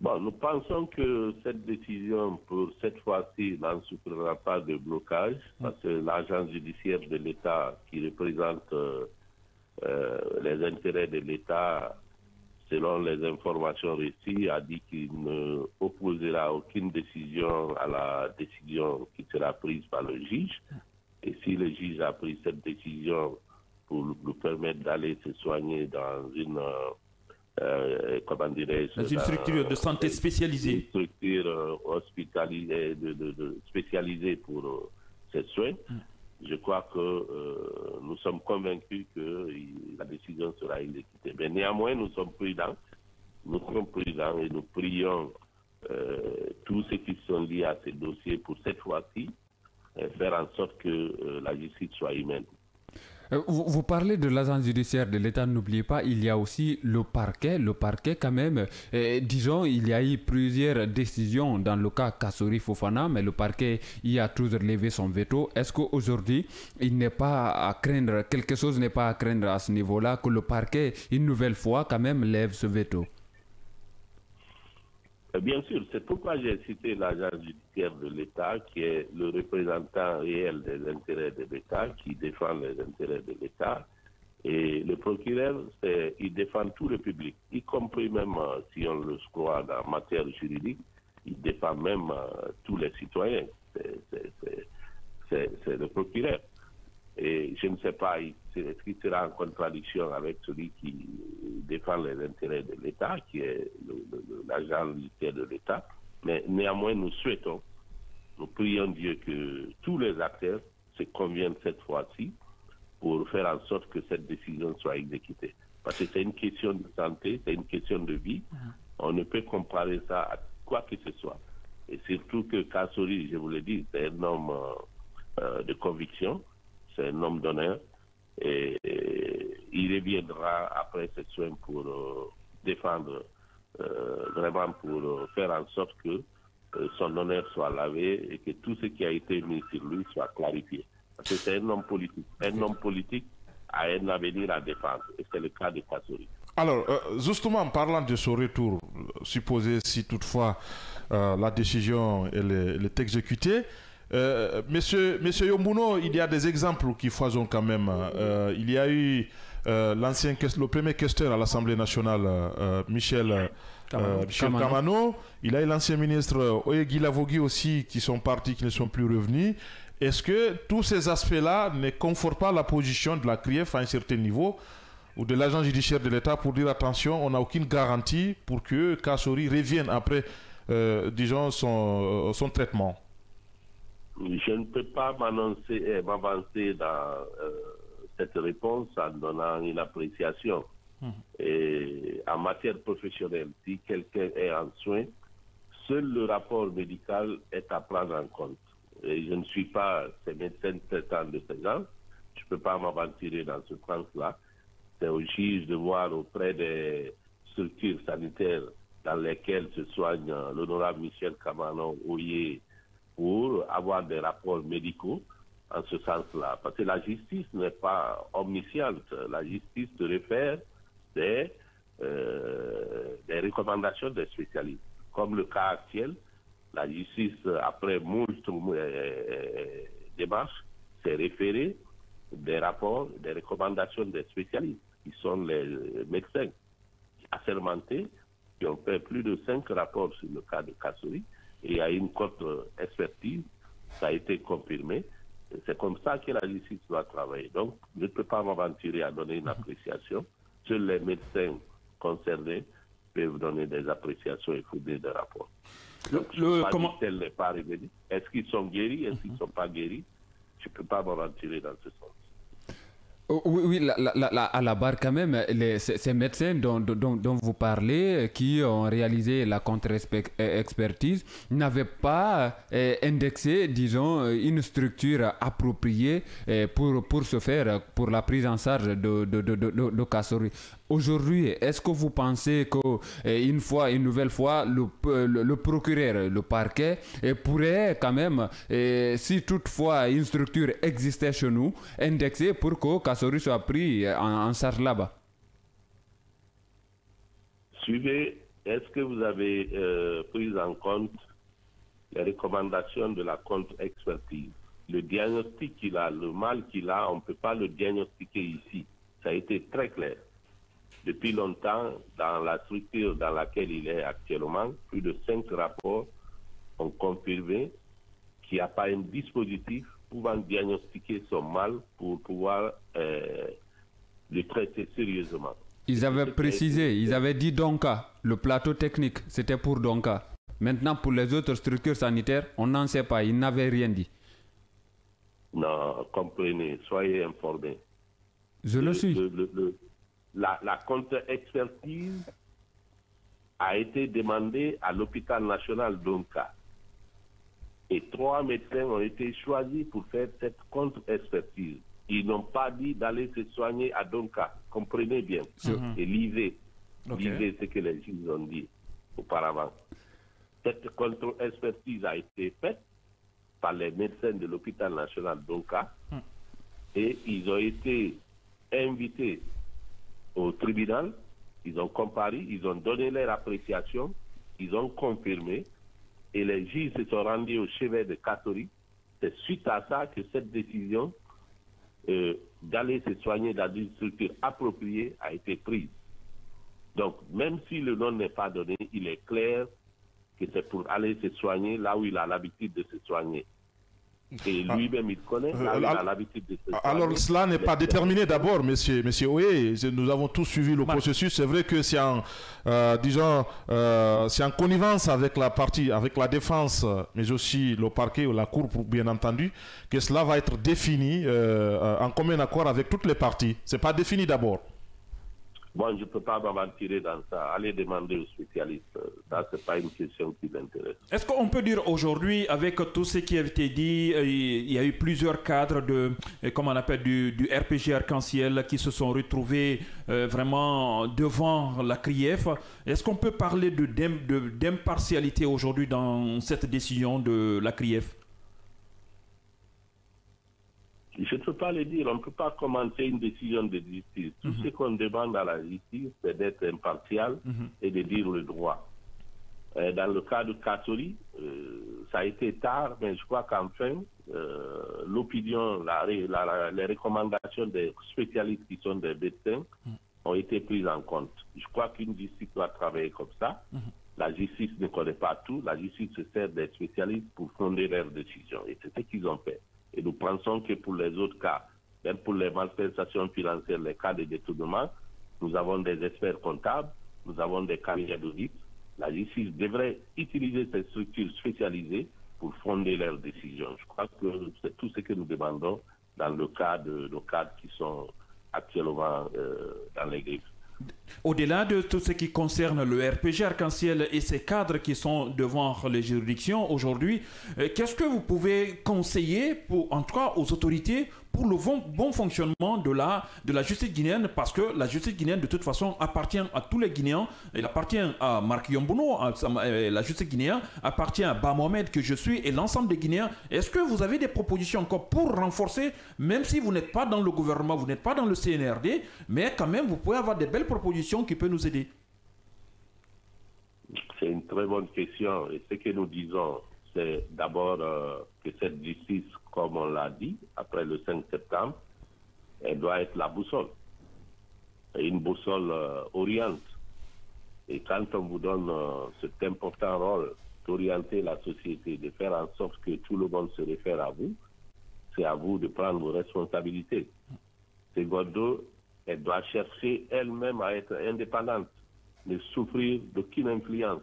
Bon, nous pensons que cette décision, pour cette fois-ci, n'en souffrira pas de blocage, parce que l'agence judiciaire de l'État qui représente les intérêts de l'État, selon les informations reçues, a dit qu'il ne opposera aucune décision à la décision qui sera prise par le juge. Et si le juge a pris cette décision pour lui permettre d'aller se soigner dans une... comment dirais-je, dans une structure de santé spécialisée. Une structure hospitalisée, spécialisée pour ces soins. Je crois que nous sommes convaincus que la décision sera exécutée. Mais néanmoins, nous sommes prudents. Nous sommes prudents et nous prions tous ceux qui sont liés à ces dossiers pour cette fois-ci faire en sorte que la justice soit humaine. Vous parlez de l'agence judiciaire de l'État, n'oubliez pas, il y a aussi le parquet. Le parquet quand même, disons, il y a eu plusieurs décisions dans le cas Kassory Fofana, mais le parquet y a toujours levé son veto. Est-ce qu'aujourd'hui, il n'est pas à craindre, quelque chose n'est pas à craindre à ce niveau-là, que le parquet, une nouvelle fois, quand même, lève ce veto? Bien sûr, c'est pourquoi j'ai cité l'agence judiciaire de l'État, qui est le représentant réel des intérêts de l'État, qui défend les intérêts de l'État. Et le procureur, il défend tout le public, y compris même, si on le croit en matière juridique, il défend même tous les citoyens. C'est le procureur. Et je ne sais pas, est-ce qu'il sera en contradiction avec celui qui défend les intérêts de l'État, qui est l'agent judiciaire de l'État. Mais néanmoins, nous souhaitons, nous prions Dieu que tous les acteurs se conviennent cette fois-ci pour faire en sorte que cette décision soit exécutée. Parce que c'est une question de santé, c'est une question de vie. On ne peut comparer ça à quoi que ce soit. Et surtout que Kassory, je vous l'ai dit, c'est un homme de conviction, c'est un homme d'honneur. Et il reviendra après ce soin pour défendre, vraiment pour faire en sorte que son honneur soit lavé et que tout ce qui a été mis sur lui soit clarifié. Parce que c'est un homme politique. Un homme politique a un avenir à défendre. Et c'est le cas de Kassory. Alors, justement, en parlant de ce retour, supposé si toutefois la décision est exécutée, Monsieur Yombuno, il y a des exemples qui foisonnent quand même. Il y a eu le premier questeur à l'Assemblée nationale, Michel Kamano. Il y a eu l'ancien ministre Oyegui Lavogui aussi, qui sont partis, qui ne sont plus revenus. Est-ce que tous ces aspects-là ne confortent pas la position de la CRIEF à un certain niveau ou de l'agent judiciaire de l'État pour dire attention, on n'a aucune garantie pour que Kassory revienne après, disons, son traitement? Je ne peux pas m'avancer dans cette réponse en donnant une appréciation. Et en matière professionnelle, si quelqu'un est en soins, seul le rapport médical est à prendre en compte. Et je ne suis pas ces médecins traitants de ces gens. Je ne peux pas m'aventurer dans ce sens-là. C'est au juge de voir auprès des structures sanitaires dans lesquelles se soigne l'honorable Michel Kamano Oye pour avoir des rapports médicaux en ce sens-là. Parce que la justice n'est pas omnisciente. La justice se réfère des recommandations des spécialistes. Comme le cas actuel, la justice, après moult démarches, s'est référée des rapports, des recommandations des spécialistes, qui sont les médecins assermentés, qui ont fait plus de 5 rapports sur le cas de Kassory. Et il y a une contre-expertise, ça a été confirmé. C'est comme ça que la justice doit travailler. Donc, je ne peux pas m'aventurer à donner une appréciation. Seuls les médecins concernés peuvent donner des appréciations et fournir des rapports. Donc, tel n'est pas arrivé. Est-ce qu'ils sont guéris? Est-ce qu'ils ne sont pas guéris? Je ne peux pas m'aventurer dans ce sens. Oui, à la barre quand même, ces médecins dont vous parlez, qui ont réalisé la contre-expertise, n'avaient pas indexé, disons, une structure appropriée pour se faire, pour la prise en charge de Kassory. Aujourd'hui, est-ce que vous pensez une nouvelle fois, le procureur, le parquet, pourrait quand même, si toutefois une structure existait chez nous, indexer pour que Kassory soit pris en charge là-bas? Suivez, est-ce que vous avez pris en compte les recommandations de la contre-expertise? Le diagnostic qu'il a, le mal qu'il a, on ne peut pas le diagnostiquer ici. Ça a été très clair. Depuis longtemps, dans la structure dans laquelle il est actuellement, plus de 5 rapports ont confirmé qu'il n'y a pas un dispositif pouvant diagnostiquer son mal pour pouvoir le traiter sérieusement. Ils avaient précisé, ils avaient dit Donka, le plateau technique, c'était pour Donka. Maintenant, pour les autres structures sanitaires, on n'en sait pas, ils n'avaient rien dit. Non, comprenez, soyez informés. Je le suis. La contre-expertise a été demandée à l'hôpital national d'Onka. Et 3 médecins ont été choisis pour faire cette contre-expertise. Ils n'ont pas dit d'aller se soigner à Donka. Comprenez bien. Et lisez. Lisez ce que les juges ont dit auparavant. Cette contre-expertise a été faite par les médecins de l'hôpital national d'Onka. Et ils ont été invités au tribunal, ils ont comparé, ils ont donné leur appréciation, ils ont confirmé, et les juges se sont rendus au chevet de Kassory. C'est suite à ça que cette décision d'aller se soigner dans une structure appropriée a été prise. Donc, même si le nom n'est pas donné, il est clair que c'est pour aller se soigner là où il a l'habitude de se soigner. Et lui-même, il connaît, il a l'habitude de se alors, cela n'est pas déterminé d'abord, monsieur Oye. Nous avons tous suivi le processus. C'est vrai que c'est c'est en connivence avec la partie, avec la défense, mais aussi le parquet ou la cour, bien entendu, que cela va être défini en commun accord avec toutes les parties. Ce n'est pas défini d'abord. Bon, je ne peux pas m'aventurer dans ça. Allez demander aux spécialistes. Ça, ce n'est pas une question qui m'intéresse. Est-ce qu'on peut dire aujourd'hui, avec tout ce qui a été dit, il y a eu plusieurs cadres comment on appelle, du RPG Arc-en-Ciel qui se sont retrouvés vraiment devant la CRIEF. Est-ce qu'on peut parler d'impartialité aujourd'hui dans cette décision de la CRIEF? Je ne peux pas le dire, on ne peut pas commenter une décision de justice. Tout ce qu'on demande à la justice, c'est d'être impartial et de dire le droit. Dans le cas de Katori, ça a été tard, mais je crois qu'enfin, l'opinion, les recommandations des spécialistes qui sont des médecins ont été prises en compte. Je crois qu'une justice doit travailler comme ça. La justice ne connaît pas tout, la justice se sert des spécialistes pour fonder leurs décisions. Et c'est ce qu'ils ont fait. Et nous pensons que pour les autres cas, même pour les malversations financières, les cas de détournement, nous avons des experts comptables, nous avons des cabinets d'audit. La justice devrait utiliser ces structures spécialisées pour fonder leurs décisions. Je crois que c'est tout ce que nous demandons dans le cas de nos cadres qui sont actuellement dans les griffes. Au-delà de tout ce qui concerne le RPG Arc-en-Ciel et ses cadres qui sont devant les juridictions aujourd'hui, qu'est-ce que vous pouvez conseiller, en tout cas aux autorités, pour le bon fonctionnement de la justice guinéenne, parce que la justice guinéenne, de toute façon, appartient à tous les Guinéens. Elle appartient à Marc Yombono, la justice guinéenne appartient à Ba Mohamed, que je suis, et l'ensemble des Guinéens. Est-ce que vous avez des propositions encore pour renforcer, même si vous n'êtes pas dans le gouvernement, vous n'êtes pas dans le CNRD, mais quand même, vous pouvez avoir des belles propositions qui peuvent nous aider? C'est une très bonne question. Et ce que nous disons, c'est d'abord que cette justice, comme on l'a dit, après le 5 septembre, elle doit être la boussole. Et une boussole oriente. Et quand on vous donne cet important rôle d'orienter la société, de faire en sorte que tout le monde se réfère à vous, c'est à vous de prendre vos responsabilités. Secondo, elle doit chercher elle-même à être indépendante, ne souffrir d'aucune influence.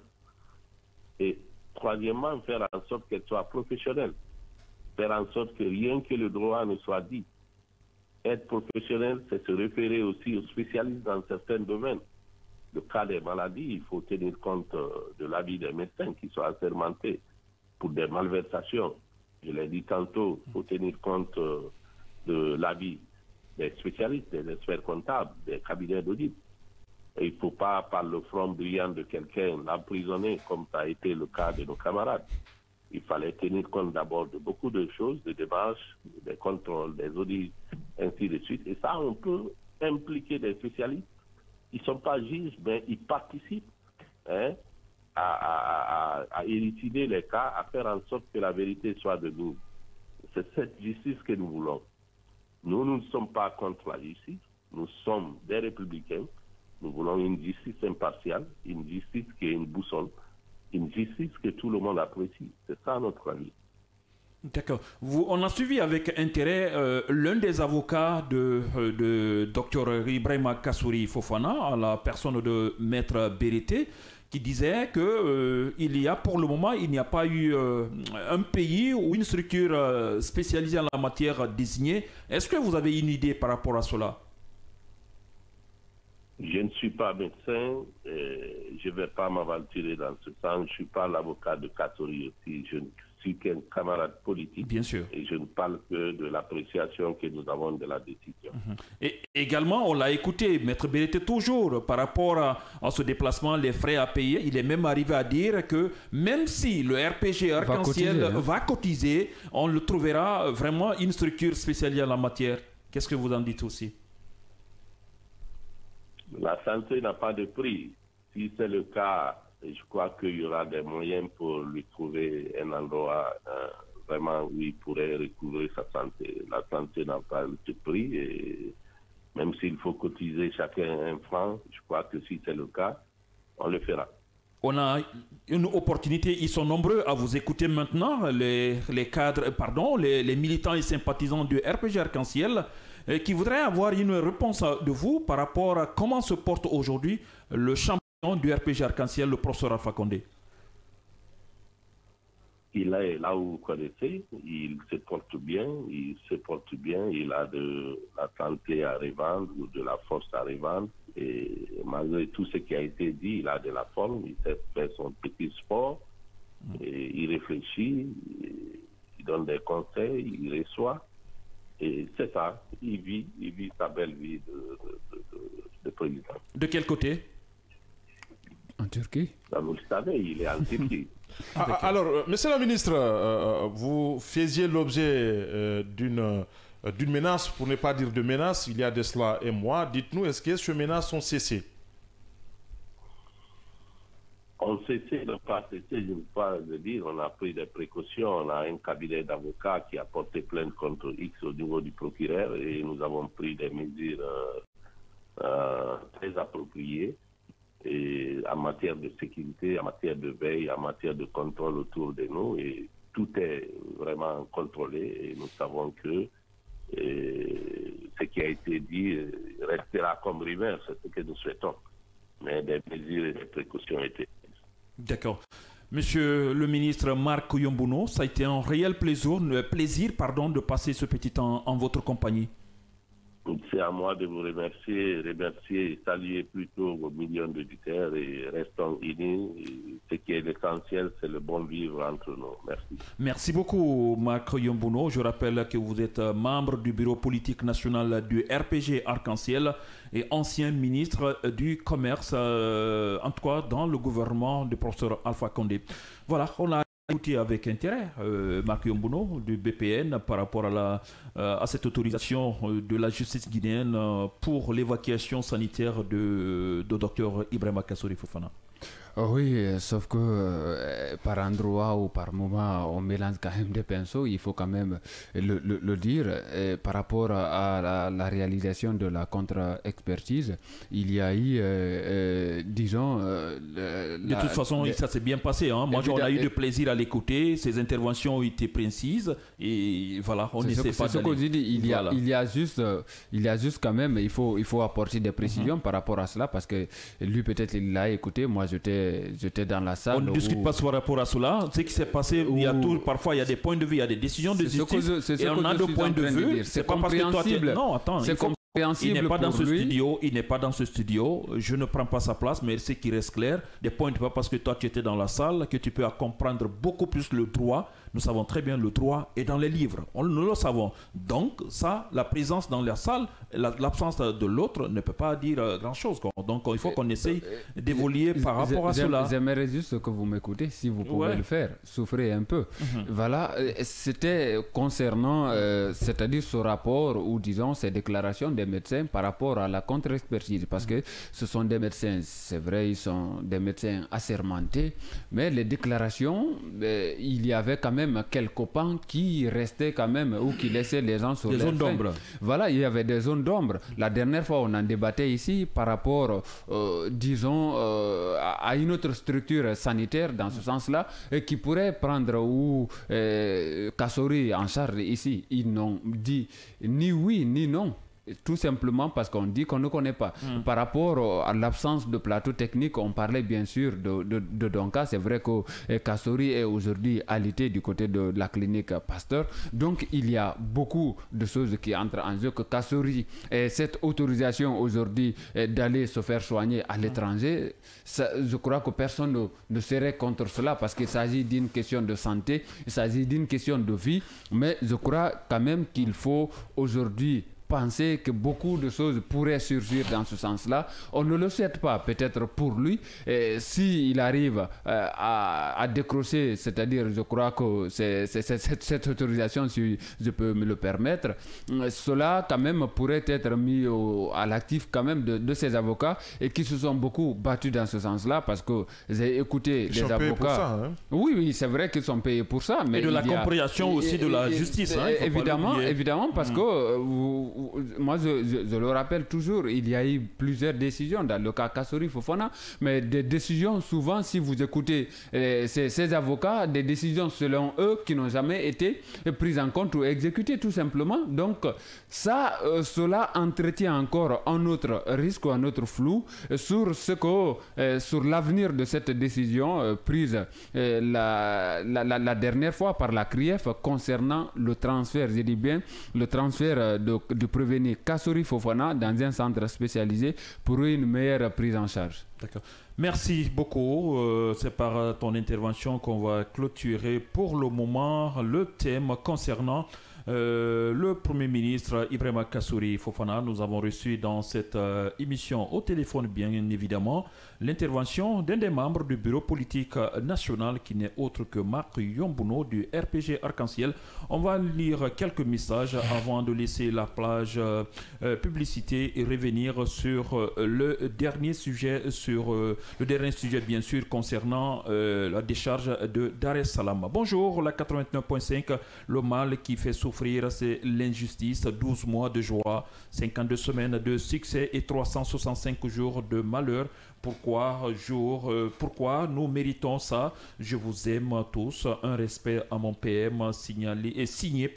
Et troisièmement, faire en sorte qu'elle soit professionnelle. Faire en sorte que rien que le droit ne soit dit. Être professionnel, c'est se référer aussi aux spécialistes dans certains domaines. Le cas des maladies, il faut tenir compte de l'avis des médecins qui sont assermentés pour des malversations. Je l'ai dit tantôt, il faut tenir compte de l'avis des spécialistes, des experts comptables, des cabinets d'audit. Et il ne faut pas, par le front brillant de quelqu'un, l'emprisonner, comme ça a été le cas de nos camarades. Il fallait tenir compte d'abord de beaucoup de choses, des démarches, des contrôles, des audits, ainsi de suite. Et ça, on peut impliquer des spécialistes. Ils ne sont pas juges, mais ils participent à élucider les cas, à faire en sorte que la vérité soit de nous. C'est cette justice que nous voulons. Nous ne sommes pas contre la justice. Nous sommes des républicains. Nous voulons une justice impartiale, une justice qui est une boussole, une justice que tout le monde apprécie. C'est ça notre avis. D'accord. On a suivi avec intérêt l'un des avocats de Dr Ibrahima Kassouri Fofana, à la personne de Maître Berete, qui disait que pour le moment, il n'y a pas eu un pays ou une structure spécialisée en la matière désignée. Est-ce que vous avez une idée par rapport à cela? Je ne suis pas médecin, je ne vais pas m'aventurer dans ce sens. Je ne suis pas l'avocat de Katori aussi. Je ne suis qu'un camarade politique. Bien sûr. Et je ne parle que de l'appréciation que nous avons de la décision. Et également, on l'a écouté, Maître Berete, toujours par rapport à ce déplacement, les frais à payer. Il est même arrivé à dire que même si le RPG Arc-en-Ciel va cotiser, on le trouvera vraiment une structure spécialisée en la matière. Qu'est-ce que vous en dites aussi? La santé n'a pas de prix. Si c'est le cas, je crois qu'il y aura des moyens pour lui trouver un endroit vraiment où il pourrait recouvrer sa santé. La santé n'a pas de prix et même s'il faut cotiser chacun un franc, je crois que si c'est le cas, on le fera. On a une opportunité, ils sont nombreux à vous écouter maintenant, les militants et sympathisants du RPG Arc-en-Ciel, qui voudraient avoir une réponse de vous par rapport à comment se porte aujourd'hui le champion du RPG Arc-en-Ciel, le professeur Alpha Condé. Il est là où vous connaissez, il se porte bien, il a de la santé à revendre ou de la force à revendre. Et malgré tout ce qui a été dit, il a de la forme, il sait faire son petit sport, et il réfléchit, il donne des conseils, il reçoit. Et c'est ça, il vit sa belle vie de président. De quel côté? En Turquie? Vous le savez, il est en Turquie. Alors, monsieur le ministre, vous faisiez l'objet d'une menace, pour ne pas dire de menace, il y a de cela un mois. Dites-nous, est-ce que ces menaces ont cessé? On cessé de pas cesser, je ne veux pas le dire, on a pris des précautions, on a un cabinet d'avocats qui a porté plainte contre X au niveau du procureur et nous avons pris des mesures très appropriées. Et en matière de sécurité, en matière de veille, en matière de contrôle autour de nous, et tout est vraiment contrôlé et nous savons que ce qui a été dit restera comme rumeur, c'est ce que nous souhaitons. Mais des mesures et des précautions ont été prises. D'accord. Monsieur le ministre Marc Yombouno, ça a été un réel plaisir de passer ce petit temps en votre compagnie. C'est à moi de vous remercier et saluer plutôt vos millions d'auditeurs et restons unis. Ce qui est l'essentiel, c'est le bon vivre entre nous. Merci. Merci beaucoup, Marc Yombouno. Je rappelle que vous êtes membre du bureau politique national du RPG Arc-en-Ciel et ancien ministre du Commerce, en tout cas dans le gouvernement du professeur Alpha Condé. Voilà, on a écouté avec intérêt Marc Yombouno du BPN par rapport à cette autorisation de la justice guinéenne pour l'évacuation sanitaire de Dr Ibrahima Kassori Fofana. Oui, sauf que par endroit ou par moment, on mélange quand même des pinceaux. Il faut quand même le dire. Par rapport à la réalisation de la contre-expertise, il y a eu, disons... de toute façon, ça s'est bien passé. Hein. Moi, on a eu du plaisir à l'écouter. Ses interventions ont été précises. Et voilà, on n'essaie pas d'aller... C'est ce que je dis. Il y a juste quand même, il faut apporter des précisions par rapport à cela, parce que lui, peut-être, il l'a écouté. Moi, j'étais dans la salle. On ne discute pas par rapport à cela. Ce qui s'est passé, parfois il y a des points de vue, il y a des décisions de justice et on a deux points de vue. C'est pas parce que toi tu... Non, attends. Il n'est pas dans ce studio. Il n'est pas dans ce studio. Je ne prends pas sa place, mais ce qui reste clair, des points de vue, pas parce que toi tu étais dans la salle que tu peux comprendre beaucoup plus le droit. Nous savons très bien le droit est dans les livres. Nous le savons. Donc ça, la présence dans la salle, l'absence de l'autre ne peut pas dire grand-chose. Donc il faut qu'on essaye d'évoluer par rapport à cela. J'aimerais juste que vous m'écoutez, si vous pouvez le faire. Souffrez un peu. Voilà, c'était concernant, c'est-à-dire ce rapport ou disons ces déclarations des médecins par rapport à la contre-expertise. Parce que ce sont des médecins, c'est vrai, ils sont des médecins assermentés, mais les déclarations, il y avait quand même quelques pans qui restaient quand même ou qui laissaient les gens sur des zones d'ombre. Voilà, il y avait des zones d'ombre. La dernière fois, on en débattait ici par rapport, disons, à une autre structure sanitaire dans ce sens-là qui pourrait prendre ou Kassori en charge ici. Ils n'ont dit ni oui ni non. Tout simplement parce qu'on dit qu'on ne connaît pas. Par rapport à l'absence de plateau technique, on parlait bien sûr de Donka. C'est vrai que Kassori est aujourd'hui alité du côté de la clinique Pasteur. Donc il y a beaucoup de choses qui entrent en jeu. Que Kassori ait cette autorisation aujourd'hui d'aller se faire soigner à l'étranger, je crois que personne ne serait contre cela parce qu'il s'agit d'une question de santé, il s'agit d'une question de vie. Mais je crois quand même qu'il faut aujourd'hui penser que beaucoup de choses pourraient surgir dans ce sens-là. On ne le souhaite pas, peut-être pour lui. S'il arrive à décrocher, c'est-à-dire, je crois que cette autorisation, si je peux me le permettre, cela quand même pourrait être mis à l'actif quand même de ces avocats et qui se sont beaucoup battus dans ce sens-là parce que j'ai écouté des avocats. Payés pour ça, hein? Oui, c'est vrai qu'ils sont payés pour ça. Mais et de la compréhension aussi de la justice. Évidemment, parce que moi je le rappelle toujours, il y a eu plusieurs décisions dans le cas Kassori Fofana, mais des décisions souvent, si vous écoutez ces avocats, des décisions selon eux qui n'ont jamais été prises en compte ou exécutées tout simplement. Donc ça, cela entretient encore un autre risque ou un autre flou sur sur l'avenir de cette décision prise la dernière fois par la CRIEF concernant le transfert, je dis bien, le transfert de prévenir Kassori Fofana dans un centre spécialisé pour une meilleure prise en charge. D'accord. Merci beaucoup. C'est par ton intervention qu'on va clôturer pour le moment le thème concernant le Premier ministre Ibrahima Kassori Fofana. Nous avons reçu dans cette émission au téléphone, bien évidemment, l'intervention d'un des membres du bureau politique national qui n'est autre que Marc Yombuno du RPG Arc-en-Ciel. On va lire quelques messages avant de laisser la plage publicité et revenir sur le dernier sujet, bien sûr, concernant la décharge de Dar es Salaam. Bonjour, la 89.5, le mal qui fait souffrir, c'est l'injustice. 12 mois de joie, 52 semaines de succès et 365 jours de malheur. Pourquoi nous méritons ça? Je vous aime tous. Un respect à mon PM signé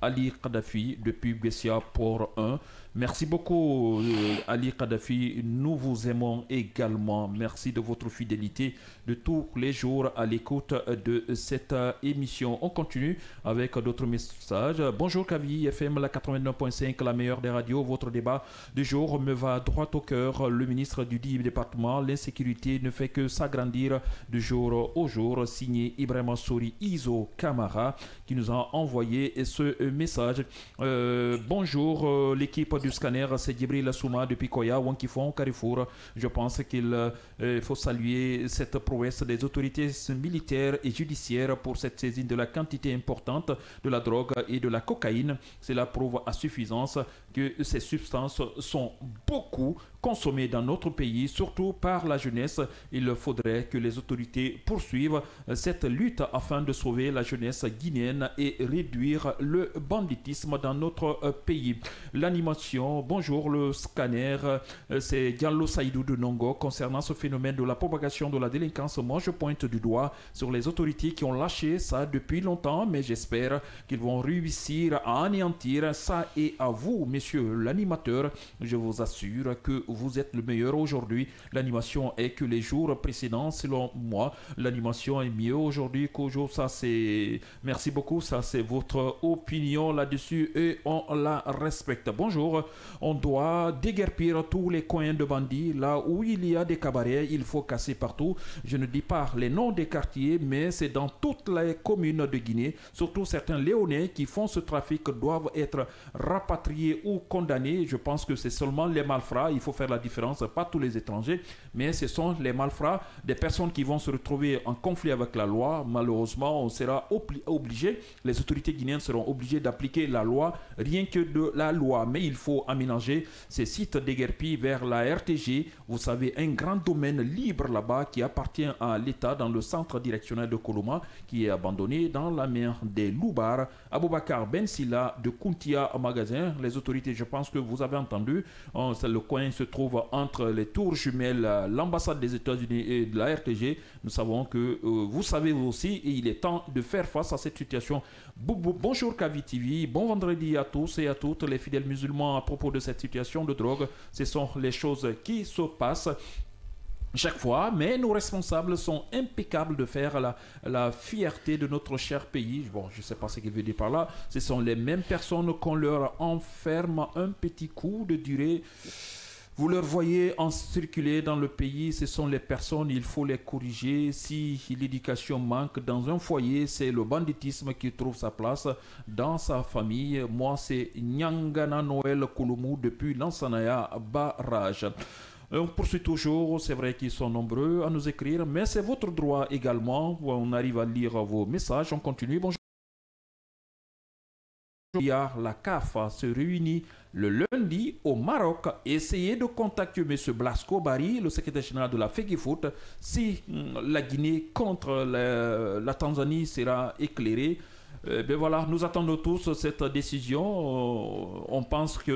Ali Kadhafi depuis Bessia Port 1. Merci beaucoup Ali Kadhafi, nous vous aimons également. Merci de votre fidélité de tous les jours à l'écoute de cette émission. On continue avec d'autres messages. Bonjour Kavi, FM la 89.5, la meilleure des radios. Votre débat du jour me va droit au cœur. Le ministre du département, l'insécurité ne fait que s'agrandir de jour au jour. Signé Ibrahima Souri Iso Kamara qui nous a envoyé ce message. Bonjour l'équipe du scanner, c'est Djibril Souma depuis Koya, Wankifon, Carrefour. Je pense qu'il faut saluer cette prouesse des autorités militaires et judiciaires pour cette saisine de la quantité importante de la drogue et de la cocaïne. Cela prouve à suffisance que ces substances sont beaucoup consommées dans notre pays, surtout par la jeunesse. Il faudrait que les autorités poursuivent cette lutte afin de sauver la jeunesse guinéenne et réduire le banditisme dans notre pays. L'animation, bonjour le scanner, c'est Diallo Saïdou de Nongo. Concernant ce phénomène de la propagation de la délinquance, moi je pointe du doigt sur les autorités qui ont lâché ça depuis longtemps, mais j'espère qu'ils vont réussir à anéantir ça. Et à vous, messieurs l'animateur, je vous assure que vous êtes le meilleur aujourd'hui. L'animation est que les jours précédents, selon moi, l'animation est mieux aujourd'hui qu'aujourd'hui. Ça c'est, merci beaucoup, ça c'est votre opinion là-dessus et on la respecte. Bonjour, on doit déguerpir tous les coins de bandits. Là où il y a des cabarets, il faut casser partout. Je ne dis pas les noms des quartiers, mais c'est dans toutes les communes de Guinée. Surtout certains Léonais qui font ce trafic doivent être rapatriés ou condamnés. Je pense que c'est seulement les malfrats. Il faut faire la différence, pas tous les étrangers, mais ce sont les malfrats, des personnes qui vont se retrouver en conflit avec la loi. Malheureusement, on sera obligé, les autorités guinéennes seront obligées d'appliquer la loi, rien que de la loi. Mais il faut aménager ces sites déguerpis vers la RTG. Vous savez, un grand domaine libre là-bas qui appartient à l'État dans le centre directionnel de Koloma, qui est abandonné dans la mer des Loubar. Aboubakar Ben Silla de Kountia Magasin. Les autorités, je pense que vous avez entendu, le coin se trouve entre les tours jumelles, l'ambassade des États-Unis et de la RTG. Nous savons que vous savez aussi, et il est temps de faire face à cette situation. Bonjour Kavi TV, bon vendredi à tous et à toutes les fidèles musulmans. À propos de cette situation de drogue, ce sont les choses qui se passent chaque fois, mais nos responsables sont impeccables de faire la fierté de notre cher pays. Bon, je ne sais pas ce qu'il veut dire par là. Ce sont les mêmes personnes qu'on leur enferme un petit coup de durée. Vous leur voyez en circuler dans le pays, ce sont les personnes, il faut les corriger. Si l'éducation manque dans un foyer, c'est le banditisme qui trouve sa place dans sa famille. Moi, c'est Nyangana Noël Kouloumou depuis Lansanaya Barrage. On poursuit toujours, c'est vrai qu'ils sont nombreux à nous écrire, mais c'est votre droit également. On arrive à lire vos messages, on continue. Bonjour. La CAF se réunit le lundi au Maroc. Essayez de contacter M. Blasco Bari, le secrétaire général de la FEGIFOOT, si la Guinée contre la Tanzanie sera éclairée. Ben voilà, nous attendons tous cette décision. On pense que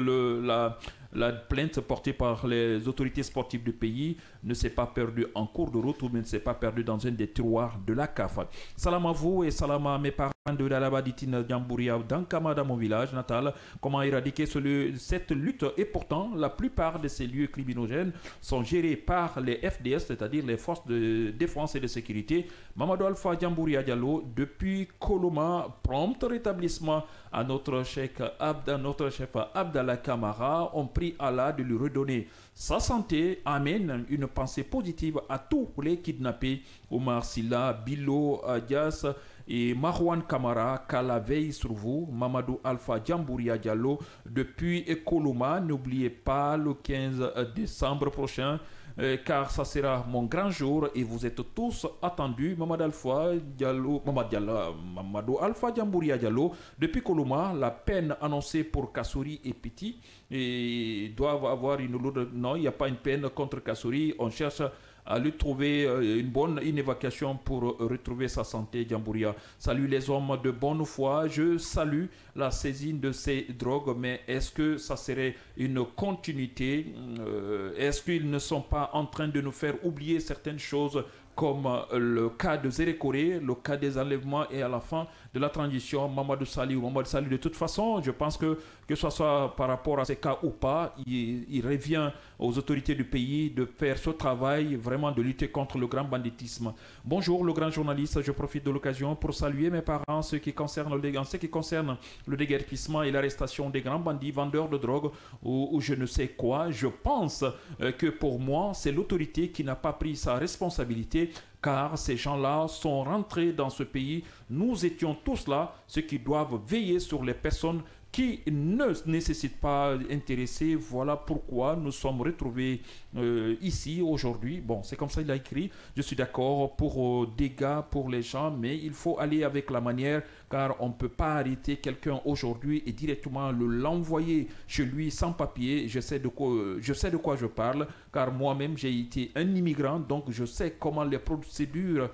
la plainte portée par les autorités sportives du pays ne s'est pas perdue en cours de route ou ne s'est pas perdue dans un des tiroirs de la CAF. Salam à vous et salam à mes parents de Dalabaditine Djambouria dans Kamada, mon village natal. Comment éradiquer cette lutte? Et pourtant, la plupart de ces lieux criminogènes sont gérés par les FDS, c'est-à-dire les forces de défense et de sécurité. Mamadou Alpha Djambouria Diallo, depuis Koloma, prompt rétablissement à notre chef Abdallah Kamara. On prie Allah de lui redonner sa santé. Amen. Une pensée positive à tous les kidnappés. Omar Silla, Bilo Adias et Marwan Kamara, qu'Allah veille sur vous. Mamadou Alpha Djambouria Diallo depuis Koloma. N'oubliez pas le 15 décembre prochain. Car ça sera mon grand jour et vous êtes tous attendus. Mamadou Alpha Djambouria Diallo depuis Koloma. La peine annoncée pour Kassouri est petite et doivent avoir une lourde. Non, il n'y a pas une peine contre Kassouri. On cherche à lui trouver une évacuation pour retrouver sa santé. Djambouria. Salut les hommes de bonne foi. Je salue la saisine de ces drogues, mais est-ce que ça serait une continuité? Est-ce qu'ils ne sont pas en train de nous faire oublier certaines choses comme le cas de Zérékoré, le cas des enlèvements et à la fin de la transition, Mamadou Sali ou Mamadou Sali. De toute façon, je pense que ce soit par rapport à ces cas ou pas, il revient aux autorités du pays de faire ce travail, vraiment de lutter contre le grand banditisme. Bonjour, le grand journaliste, je profite de l'occasion pour saluer mes parents en ce qui concerne le déguerpissement et l'arrestation des grands bandits, vendeurs de drogue ou je ne sais quoi. Je pense que pour moi, c'est l'autorité qui n'a pas pris sa responsabilité, car ces gens-là sont rentrés dans ce pays. Nous étions tous là, ceux qui doivent veiller sur les personnes qui ne nécessitent pas intéresser. Voilà pourquoi nous sommes retrouvés ici aujourd'hui. Bon, c'est comme ça il a écrit. Je suis d'accord pour dégâts pour les gens, mais il faut aller avec la manière, car on ne peut pas arrêter quelqu'un aujourd'hui et directement l'envoyer chez lui sans papier. Je sais de quoi je parle, car moi-même j'ai été un immigrant, donc je sais comment les procédures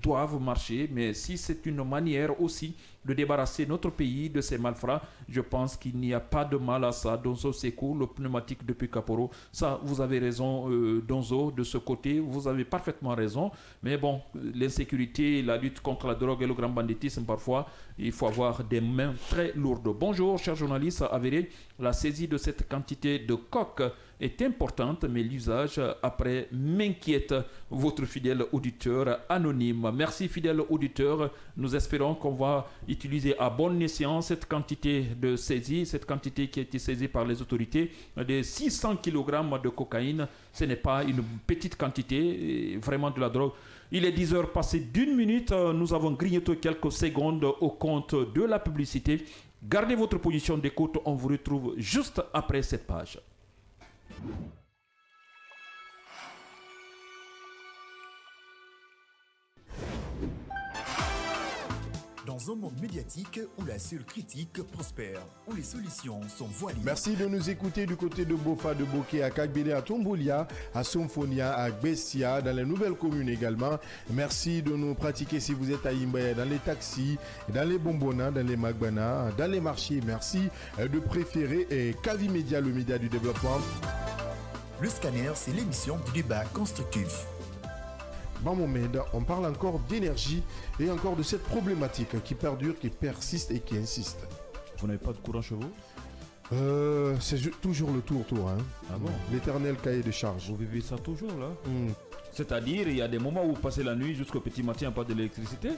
doivent marcher. Mais si c'est une manière aussi de débarrasser notre pays de ces malfrats, je pense qu'il n'y a pas de mal à ça. Donzo Sekou, le pneumatique depuis Kaporo, ça vous avez raison, Donzo, de ce côté, vous avez parfaitement raison. Mais bon, l'insécurité, la lutte contre la drogue et le grand banditisme, parfois, il faut avoir des mains très lourdes. Bonjour, chers journalistes avérés, la saisie de cette quantité de coke est importante, mais l'usage après m'inquiète. Votre fidèle auditeur anonyme. Merci fidèle auditeur. Nous espérons qu'on va utiliser à bon escient cette quantité de saisie, cette quantité qui a été saisie par les autorités de 600 kg de cocaïne. Ce n'est pas une petite quantité, vraiment de la drogue. Il est 10 heures passées d'1 minute. Nous avons grignoté quelques secondes au compte de la publicité. Gardez votre position d'écoute. On vous retrouve juste après cette page. Dans un monde médiatique où la seule critique prospère, où les solutions sont voilées. Merci de nous écouter du côté de Bofa, de Bokeh, à Kagbele, à Tomboulia, à Somfonia, à Bessia, dans les nouvelles communes également. Merci de nous pratiquer si vous êtes à Imbaye, dans les taxis, dans les bonbonnas, dans les magbana, dans les marchés. Merci de préférer Kavi Média, le média du développement. Le scanner, c'est l'émission du débat constructif. Bon Mohamed, on parle encore d'énergie et encore de cette problématique qui perdure, qui persiste et qui insiste. Vous n'avez pas de courant chez vous? C'est toujours le tour. Hein. Ah bon? L'éternel cahier de charge. Vous vivez ça toujours là? C'est-à-dire, il y a des moments où vous passez la nuit jusqu'au petit matin, il n'y a pas d'électricité?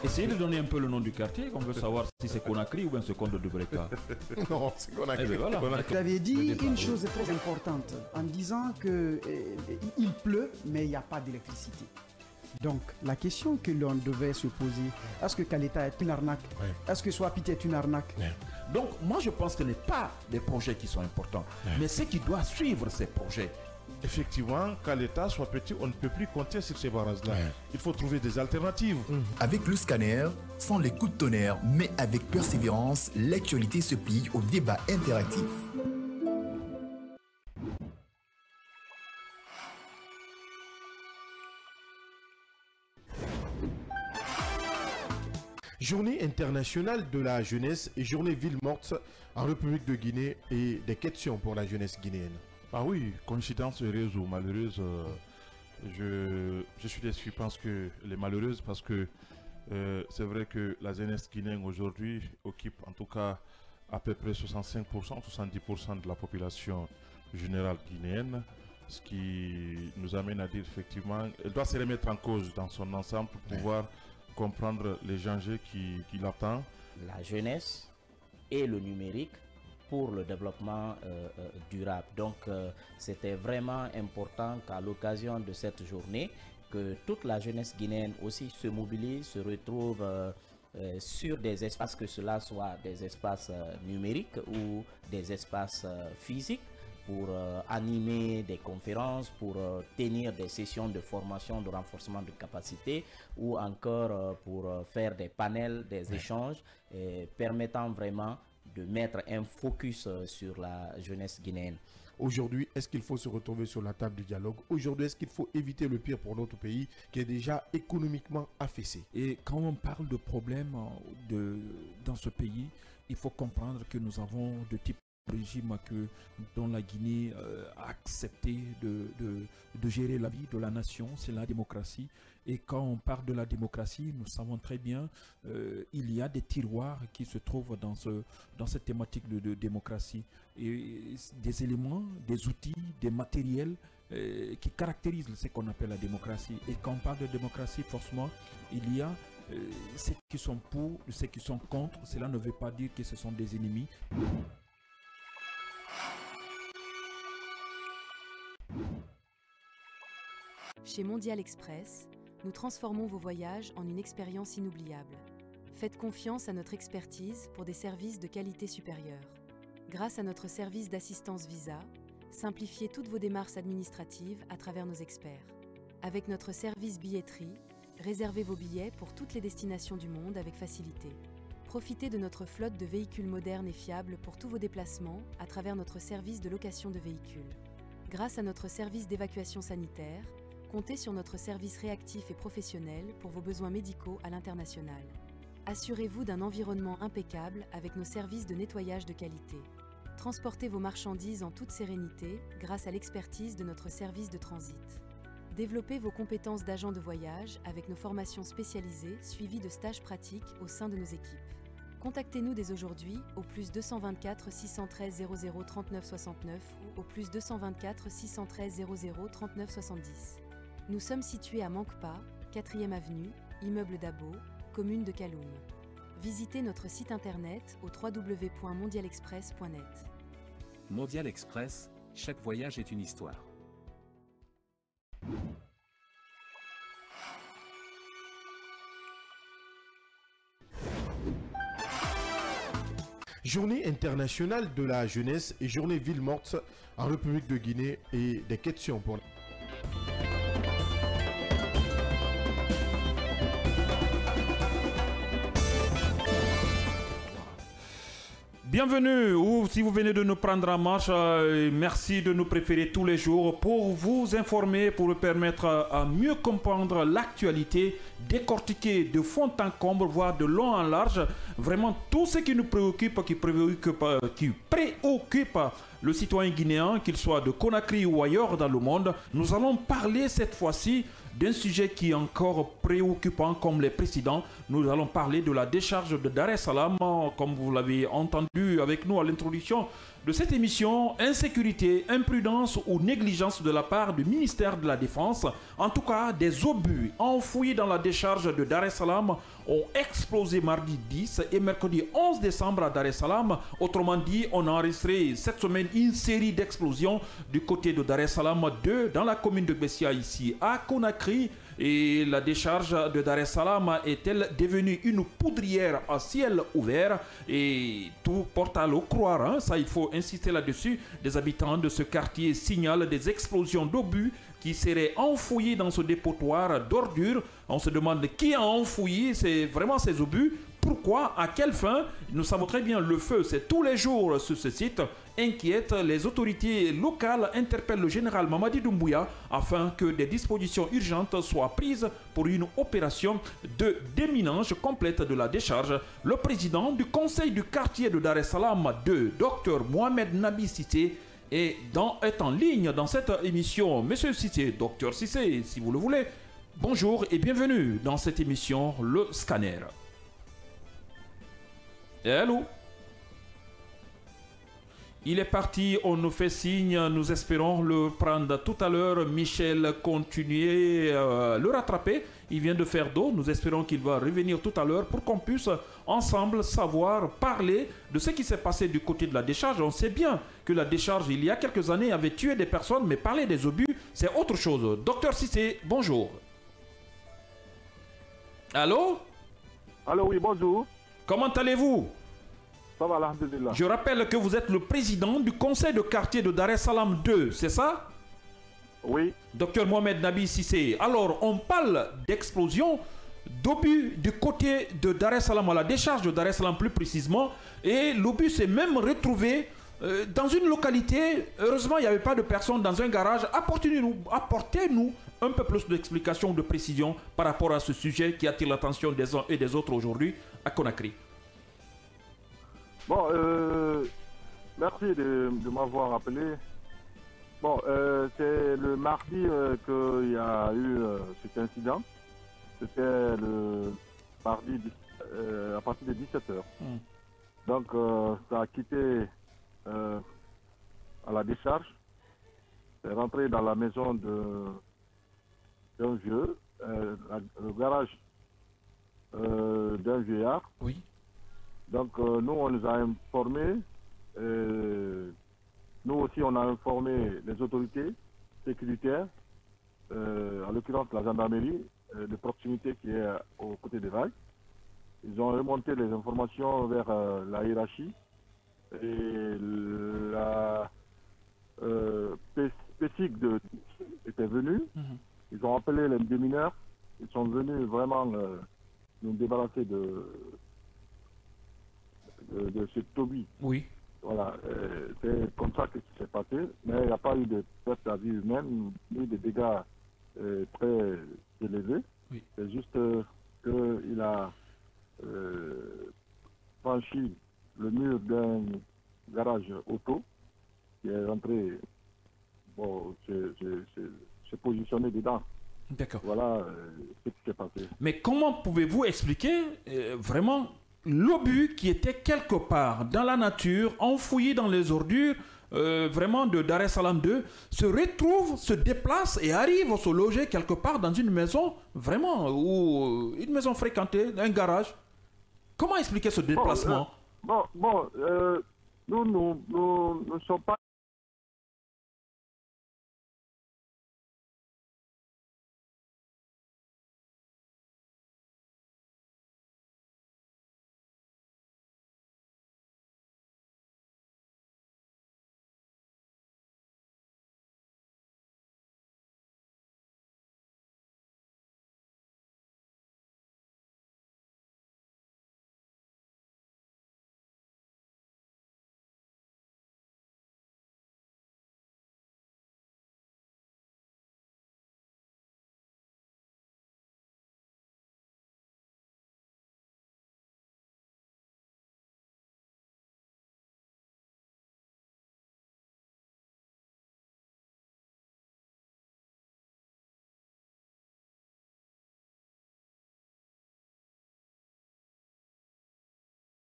Essayez de donner un peu le nom du quartier, qu'on veut savoir si c'est Conakry ou bien c'est Conde de Breka. Non, c'est Conakry. Eh bien, voilà. Vous avez dit une chose très importante en disant qu'il pleut, mais il n'y a pas d'électricité. Donc, la question que l'on devait se poser, est-ce que Kaleta est une arnaque? Est-ce que Swapit est une arnaque? Donc, moi, je pense que ce n'est pas des projets qui sont importants, mais c'est qui doit suivre ces projets. Effectivement, qu'à l'État soit petit, on ne peut plus compter sur ces barrages-là. Il faut trouver des alternatives. Avec le scanner, sans les coups de tonnerre, mais avec persévérance, l'actualité se plie au débat interactif. Journée internationale de la jeunesse et journée ville morte en République de Guinée et des questions pour la jeunesse guinéenne. Ah oui, coïncidence heureuse ou malheureuse, je suis déçu, je pense qu'elle est malheureuse parce que c'est vrai que la jeunesse guinéenne aujourd'hui occupe en tout cas à peu près 65%, 70% de la population générale guinéenne, ce qui nous amène à dire effectivement, elle doit se remettre en cause dans son ensemble pour pouvoir comprendre les enjeux qui l'attendent. La jeunesse et le numérique pour le développement durable. Donc c'était vraiment important qu'à l'occasion de cette journée, que toute la jeunesse guinéenne aussi se mobilise, se retrouve sur des espaces, que cela soit des espaces numériques ou des espaces physiques, pour animer des conférences, pour tenir des sessions de formation, de renforcement de capacité, ou encore pour faire des panels, des échanges, permettant vraiment de mettre un focus sur la jeunesse guinéenne. Aujourd'hui, est-ce qu'il faut se retrouver sur la table du dialogue? Aujourd'hui, est-ce qu'il faut éviter le pire pour notre pays qui est déjà économiquement affaissé? Et quand on parle de problèmes dans ce pays, il faut comprendre que nous avons de type régime dont la Guinée a accepté de gérer la vie de la nation, c'est la démocratie. Et quand on parle de la démocratie, nous savons très bien il y a des tiroirs qui se trouvent dans cette thématique de démocratie. Et des éléments, des outils, des matériels qui caractérisent ce qu'on appelle la démocratie. Et quand on parle de démocratie, forcément, il y a ceux qui sont pour, ceux qui sont contre. Cela ne veut pas dire que ce sont des ennemis. Chez Mondial Express, nous transformons vos voyages en une expérience inoubliable. Faites confiance à notre expertise pour des services de qualité supérieure. Grâce à notre service d'assistance visa, simplifiez toutes vos démarches administratives à travers nos experts. Avec notre service billetterie, réservez vos billets pour toutes les destinations du monde avec facilité. Profitez de notre flotte de véhicules modernes et fiables pour tous vos déplacements à travers notre service de location de véhicules. Grâce à notre service d'évacuation sanitaire, comptez sur notre service réactif et professionnel pour vos besoins médicaux à l'international. Assurez-vous d'un environnement impeccable avec nos services de nettoyage de qualité. Transportez vos marchandises en toute sérénité grâce à l'expertise de notre service de transit. Développez vos compétences d'agent de voyage avec nos formations spécialisées suivies de stages pratiques au sein de nos équipes. Contactez-nous dès aujourd'hui au plus 224 613 00 39 69 ou au plus 224 613 00 39 70. Nous sommes situés à Mankpa, 4e avenue, immeuble Dabo, commune de Kaloum. Visitez notre site internet au www.mondialexpress.net. Mondial Express, chaque voyage est une histoire. Journée internationale de la jeunesse et journée ville morte en République de Guinée et des questions pour... Bienvenue, ou si vous venez de nous prendre en marche, merci de nous préférer tous les jours pour vous informer, pour vous permettre à mieux comprendre l'actualité, décortiquer de fond en comble, voire de long en large, vraiment tout ce qui nous préoccupe, qui préoccupe le citoyen guinéen, qu'il soit de Conakry ou ailleurs dans le monde. Nous allons parler cette fois-ci d'un sujet qui est encore préoccupant comme les précédents. Nous allons parler de la décharge de Dar es Salaam, comme vous l'avez entendu avec nous à l'introduction de cette émission. Insécurité, imprudence ou négligence de la part du ministère de la Défense. En tout cas, des obus enfouis dans la décharge de Dar es Salaam ont explosé mardi 10 et mercredi 11 décembre à Dar es Salaam. Autrement dit, on a enregistré cette semaine une série d'explosions du côté de Dar es Salaam 2 dans la commune de Bessia ici à Conakry. Et la décharge de Dar es Salaam est-elle devenue une poudrière à ciel ouvert? Et tout porte à le croire, hein? Ça il faut insister là-dessus. Des habitants de ce quartier signalent des explosions d'obus qui seraient enfouis dans ce dépotoir d'ordures. On se demande qui a enfoui vraiment ces obus. Pourquoi? À quelle fin? Nous savons très bien, le feu, c'est tous les jours sur ce site. inquiète. Les autorités locales interpellent le général Mamadi Doumbouya afin que des dispositions urgentes soient prises pour une opération de déminage complète de la décharge. Le président du conseil du quartier de Dar es Salaam 2, Dr Mohamed Nabi Cissé, est en ligne dans cette émission. Monsieur Cissé, Dr Cissé, si vous le voulez, bonjour et bienvenue dans cette émission, le Scanner. Allô? Il est parti, on nous fait signe, nous espérons le prendre tout à l'heure. Michel, continuez le rattraper. Il vient de faire dos, nous espérons qu'il va revenir tout à l'heure pour qu'on puisse ensemble savoir, parler de ce qui s'est passé du côté de la décharge. On sait bien que la décharge, il y a quelques années, avait tué des personnes, mais parler des obus, c'est autre chose. Docteur Cissé, bonjour. Allô? Allô, oui, bonjour. Comment allez-vous? Ça va, alhamdulillah. Je rappelle que vous êtes le président du conseil de quartier de Dar es Salaam 2, c'est ça? Oui. Docteur Mohamed Nabi Cissé. Alors, on parle d'explosion d'obus du côté de Dar es Salaam, à la décharge de Dar es Salaam plus précisément, et l'obus s'est même retrouvé dans une localité. Heureusement, il n'y avait pas de personnes dans un garage. Apportez-nous un peu plus d'explications, de précision par rapport à ce sujet qui attire l'attention des uns et des autres aujourd'hui à Conakry. Bon, merci de m'avoir appelé. Bon, c'est le mardi qu'il y a eu cet incident. C'était le mardi à partir de 17h. Donc, ça a quitté à la décharge. C'est rentré dans la maison d'un vieux, le garage d'un vieillard. Oui. Donc, nous, on nous a informés. Nous aussi, on a informé les autorités sécuritaires, en l'occurrence la gendarmerie de proximité qui est aux côtés des rails. Ils ont remonté les informations vers la hiérarchie et la PSIC était venue. Ils ont appelé les démineurs. Ils sont venus vraiment nous débarrasser de ce tobi. Oui. Voilà, c'est comme ça que ça s'est passé, mais il n'y a pas eu de perte à vie humaine, ni de dégâts très élevés. Oui. C'est juste qu'il a franchi le mur d'un garage auto, qui est rentré, bon, s'est positionné dedans. D'accord. Voilà ce qui s'est passé. Mais comment pouvez-vous expliquer vraiment l'obus qui était quelque part dans la nature, enfoui dans les ordures, vraiment de Dar es Salaam 2, se retrouve, se déplace et arrive à se loger quelque part dans une maison, vraiment, ou une maison fréquentée, un garage? Comment expliquer ce déplacement? Nous ne sommes pas...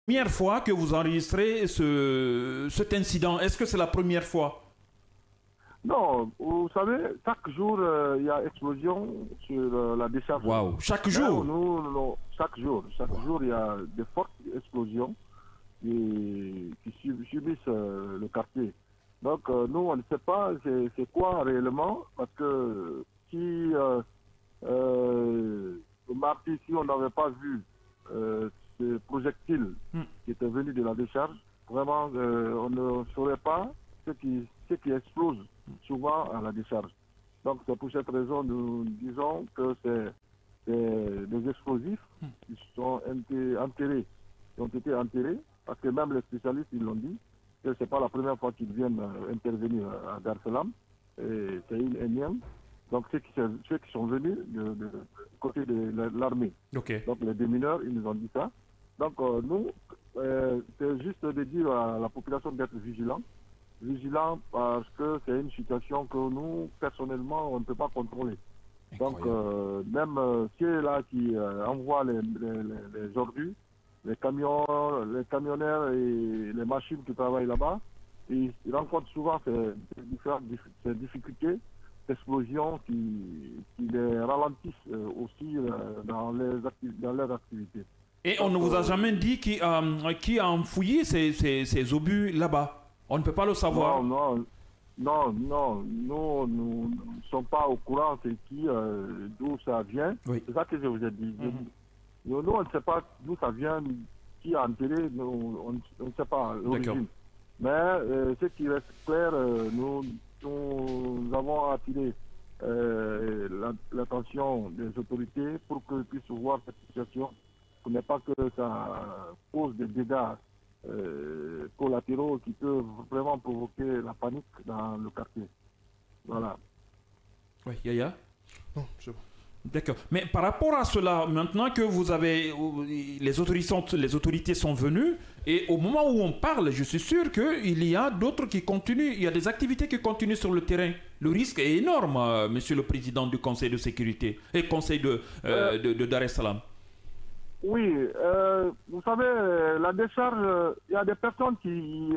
Première fois que vous enregistrez cet incident, est-ce que c'est la première fois? Non, vous savez, chaque jour, il y a explosion sur la décharge. Waouh, chaque jour? Chaque jour, il y a de fortes explosions qui subissent le quartier. Donc, nous, on ne sait pas c'est quoi réellement, parce que si le mardi, si on n'avait pas vu ce projectile qui était venu de la décharge, vraiment, on ne saurait pas ce qui explose souvent à la décharge. Donc, c'est pour cette raison nous disons que c'est des explosifs qui sont enterrés, qui ont été enterrés, parce que même les spécialistes, ils l'ont dit, que ce n'est pas la première fois qu'ils viennent intervenir à Dar es Salaam. C'est une énième. Donc ceux qui sont venus du côté de l'armée. Okay. Donc les démineurs, ils nous ont dit ça. Donc nous, c'est juste de dire à la population d'être vigilant parce que c'est une situation que nous, personnellement, on ne peut pas contrôler. Incroyable. Donc même ceux-là qui envoient les ordures, les camionneurs et les machines qui travaillent là-bas, ils rencontrent souvent ces difficultés d'explosion qui les ralentissent aussi dans leurs activités. Et on ne vous a jamais dit qui a enfoui ces obus là-bas? On ne peut pas le savoir. Non, nous ne sommes pas au courant d'où ça vient. Oui. C'est ça que je vous ai dit. Nous, on ne sait pas d'où ça vient, qui a enterré, on ne sait pas l'origine. Mais ce qui reste clair, nous avons attiré l'attention des autorités pour qu'ils puissent voir cette situation, pour ne pas que ça pose des dégâts collatéraux qui peuvent vraiment provoquer la panique dans le quartier. Voilà. Oui, Yaya? Non, c'est bon. D'accord. Mais par rapport à cela, maintenant que vous avez les autorités sont venues, et au moment où on parle, je suis sûr qu'il y a d'autres qui continuent, il y a des activités qui continuent sur le terrain. Le risque est énorme, monsieur le président du Conseil de sécurité et Conseil de Dar es Salaam. Oui, vous savez, la décharge, il y a des personnes qui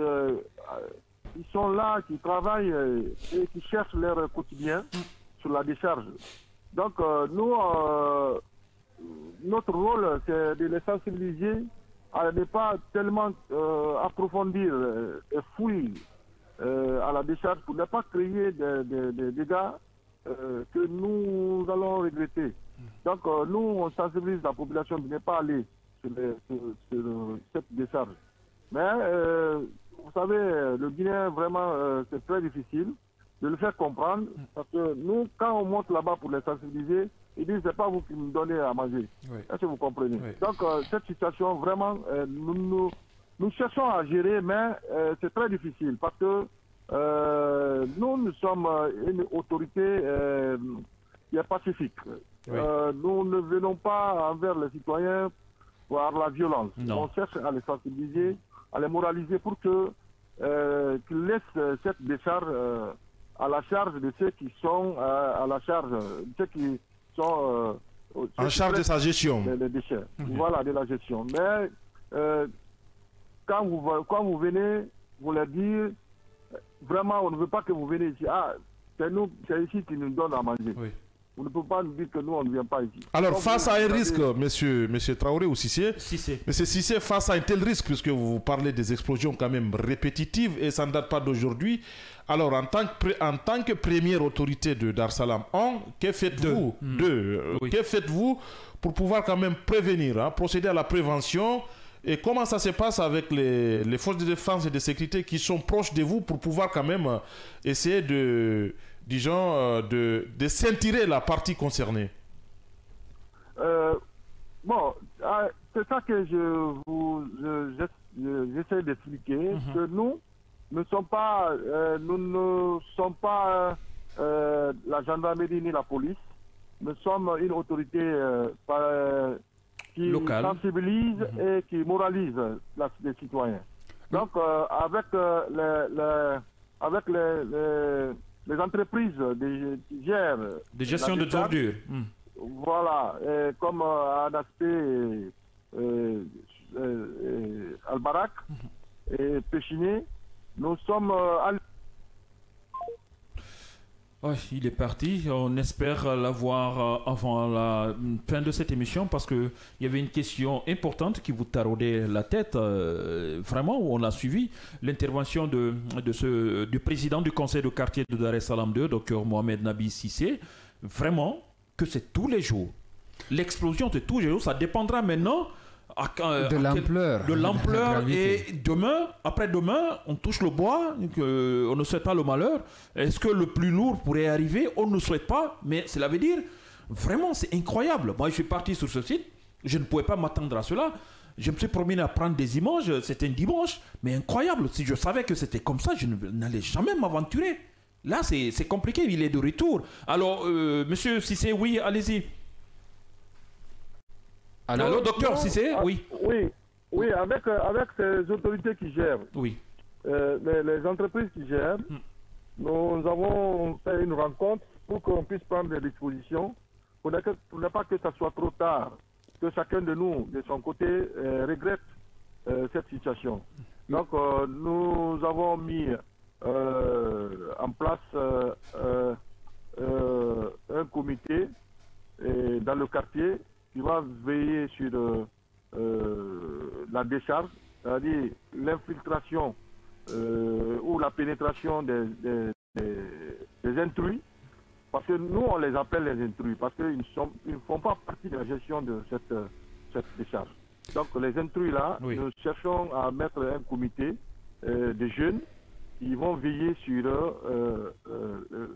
sont là, qui travaillent et qui cherchent leur quotidien sur la décharge. Donc, nous, notre rôle, c'est de les sensibiliser à ne pas tellement approfondir et fouiller à la décharge pour ne pas créer des dégâts que nous allons regretter. Donc, nous, on sensibilise la population de ne pas aller sur cette décharge. Mais, vous savez, le Guinéen, vraiment, c'est très difficile de le faire comprendre, parce que nous, quand on monte là-bas pour les sensibiliser, ils disent c'est pas vous qui nous donnez à manger. Oui. Est-ce que vous comprenez? Oui. Donc cette situation, vraiment, nous cherchons à gérer, mais c'est très difficile, parce que nous sommes une autorité qui est pacifique. Oui. Nous ne venons pas envers les citoyens par la violence. Non. On cherche à les sensibiliser, à les moraliser pour qu'ils laissent cette décharge à la charge de ceux qui sont à la charge, de ceux qui sont en charge de sa gestion. Les déchets. Voilà, de la gestion. Mais quand vous venez, vous leur dire, vraiment, on ne veut pas que vous venez ici. Ah, c'est ici qui nous donne à manger. Oui. Vous ne pouvez pas nous dire que nous, on ne vient pas ici. Alors, donc, face à un risque, monsieur Traoré ou Cissé, monsieur Cissé, face à un tel risque, puisque vous parlez des explosions quand même répétitives et ça ne date pas d'aujourd'hui, alors en tant que première autorité de Dar es Salaam, que faites-vous oui. Que faites-vous pour pouvoir quand même prévenir, procéder à la prévention, et comment ça se passe avec les forces de défense et de sécurité qui sont proches de vous pour pouvoir quand même essayer de ceinturer la partie concernée? Bon, c'est ça que j'essaie d'expliquer, que nous ne sommes pas la gendarmerie ni la police. Nous sommes une autorité qui locale, sensibilise et qui moralise les citoyens. Donc, avec les entreprises qui gèrent de gestion de ordures. Voilà, comme Anasté, Albarak et Péchiné, nous sommes Oui, il est parti. On espère l'avoir avant la fin de cette émission parce qu'il y avait une question importante qui vous taraudait la tête. Vraiment, on a suivi l'intervention du président du conseil de quartier de Dar es Salaam 2, Dr Mohamed Nabi Cissé. Vraiment, que c'est tous les jours. L'explosion, c'est tous les jours. Ça dépendra maintenant de l'ampleur et demain, après-demain, on touche le bois, on ne souhaite pas le malheur. Est-ce que le plus lourd pourrait arriver? On ne souhaite pas, mais cela veut dire, vraiment, c'est incroyable. Moi, je suis parti sur ce site, je ne pouvais pas m'attendre à cela. Je me suis promené à prendre des images, c'était un dimanche, mais incroyable. Si je savais que c'était comme ça, je n'allais jamais m'aventurer. Là, c'est compliqué, il est de retour. Alors, monsieur Cissé, oui, allez-y. Allô, docteur Cissé, oui. Oui, avec ces autorités qui gèrent, oui. Les entreprises qui gèrent, nous avons fait une rencontre pour qu'on puisse prendre des dispositions, pour ne pas que ça soit trop tard, que chacun de nous, de son côté, regrette cette situation. Donc, nous avons mis en place un comité dans le quartier qui va veiller sur la décharge, c'est-à-dire l'infiltration ou la pénétration des intrus, parce que nous on les appelle les intrus, parce qu'ils ne font pas partie de la gestion de cette décharge. Donc les intrus là, nous cherchons à mettre un comité de jeunes qui vont veiller sur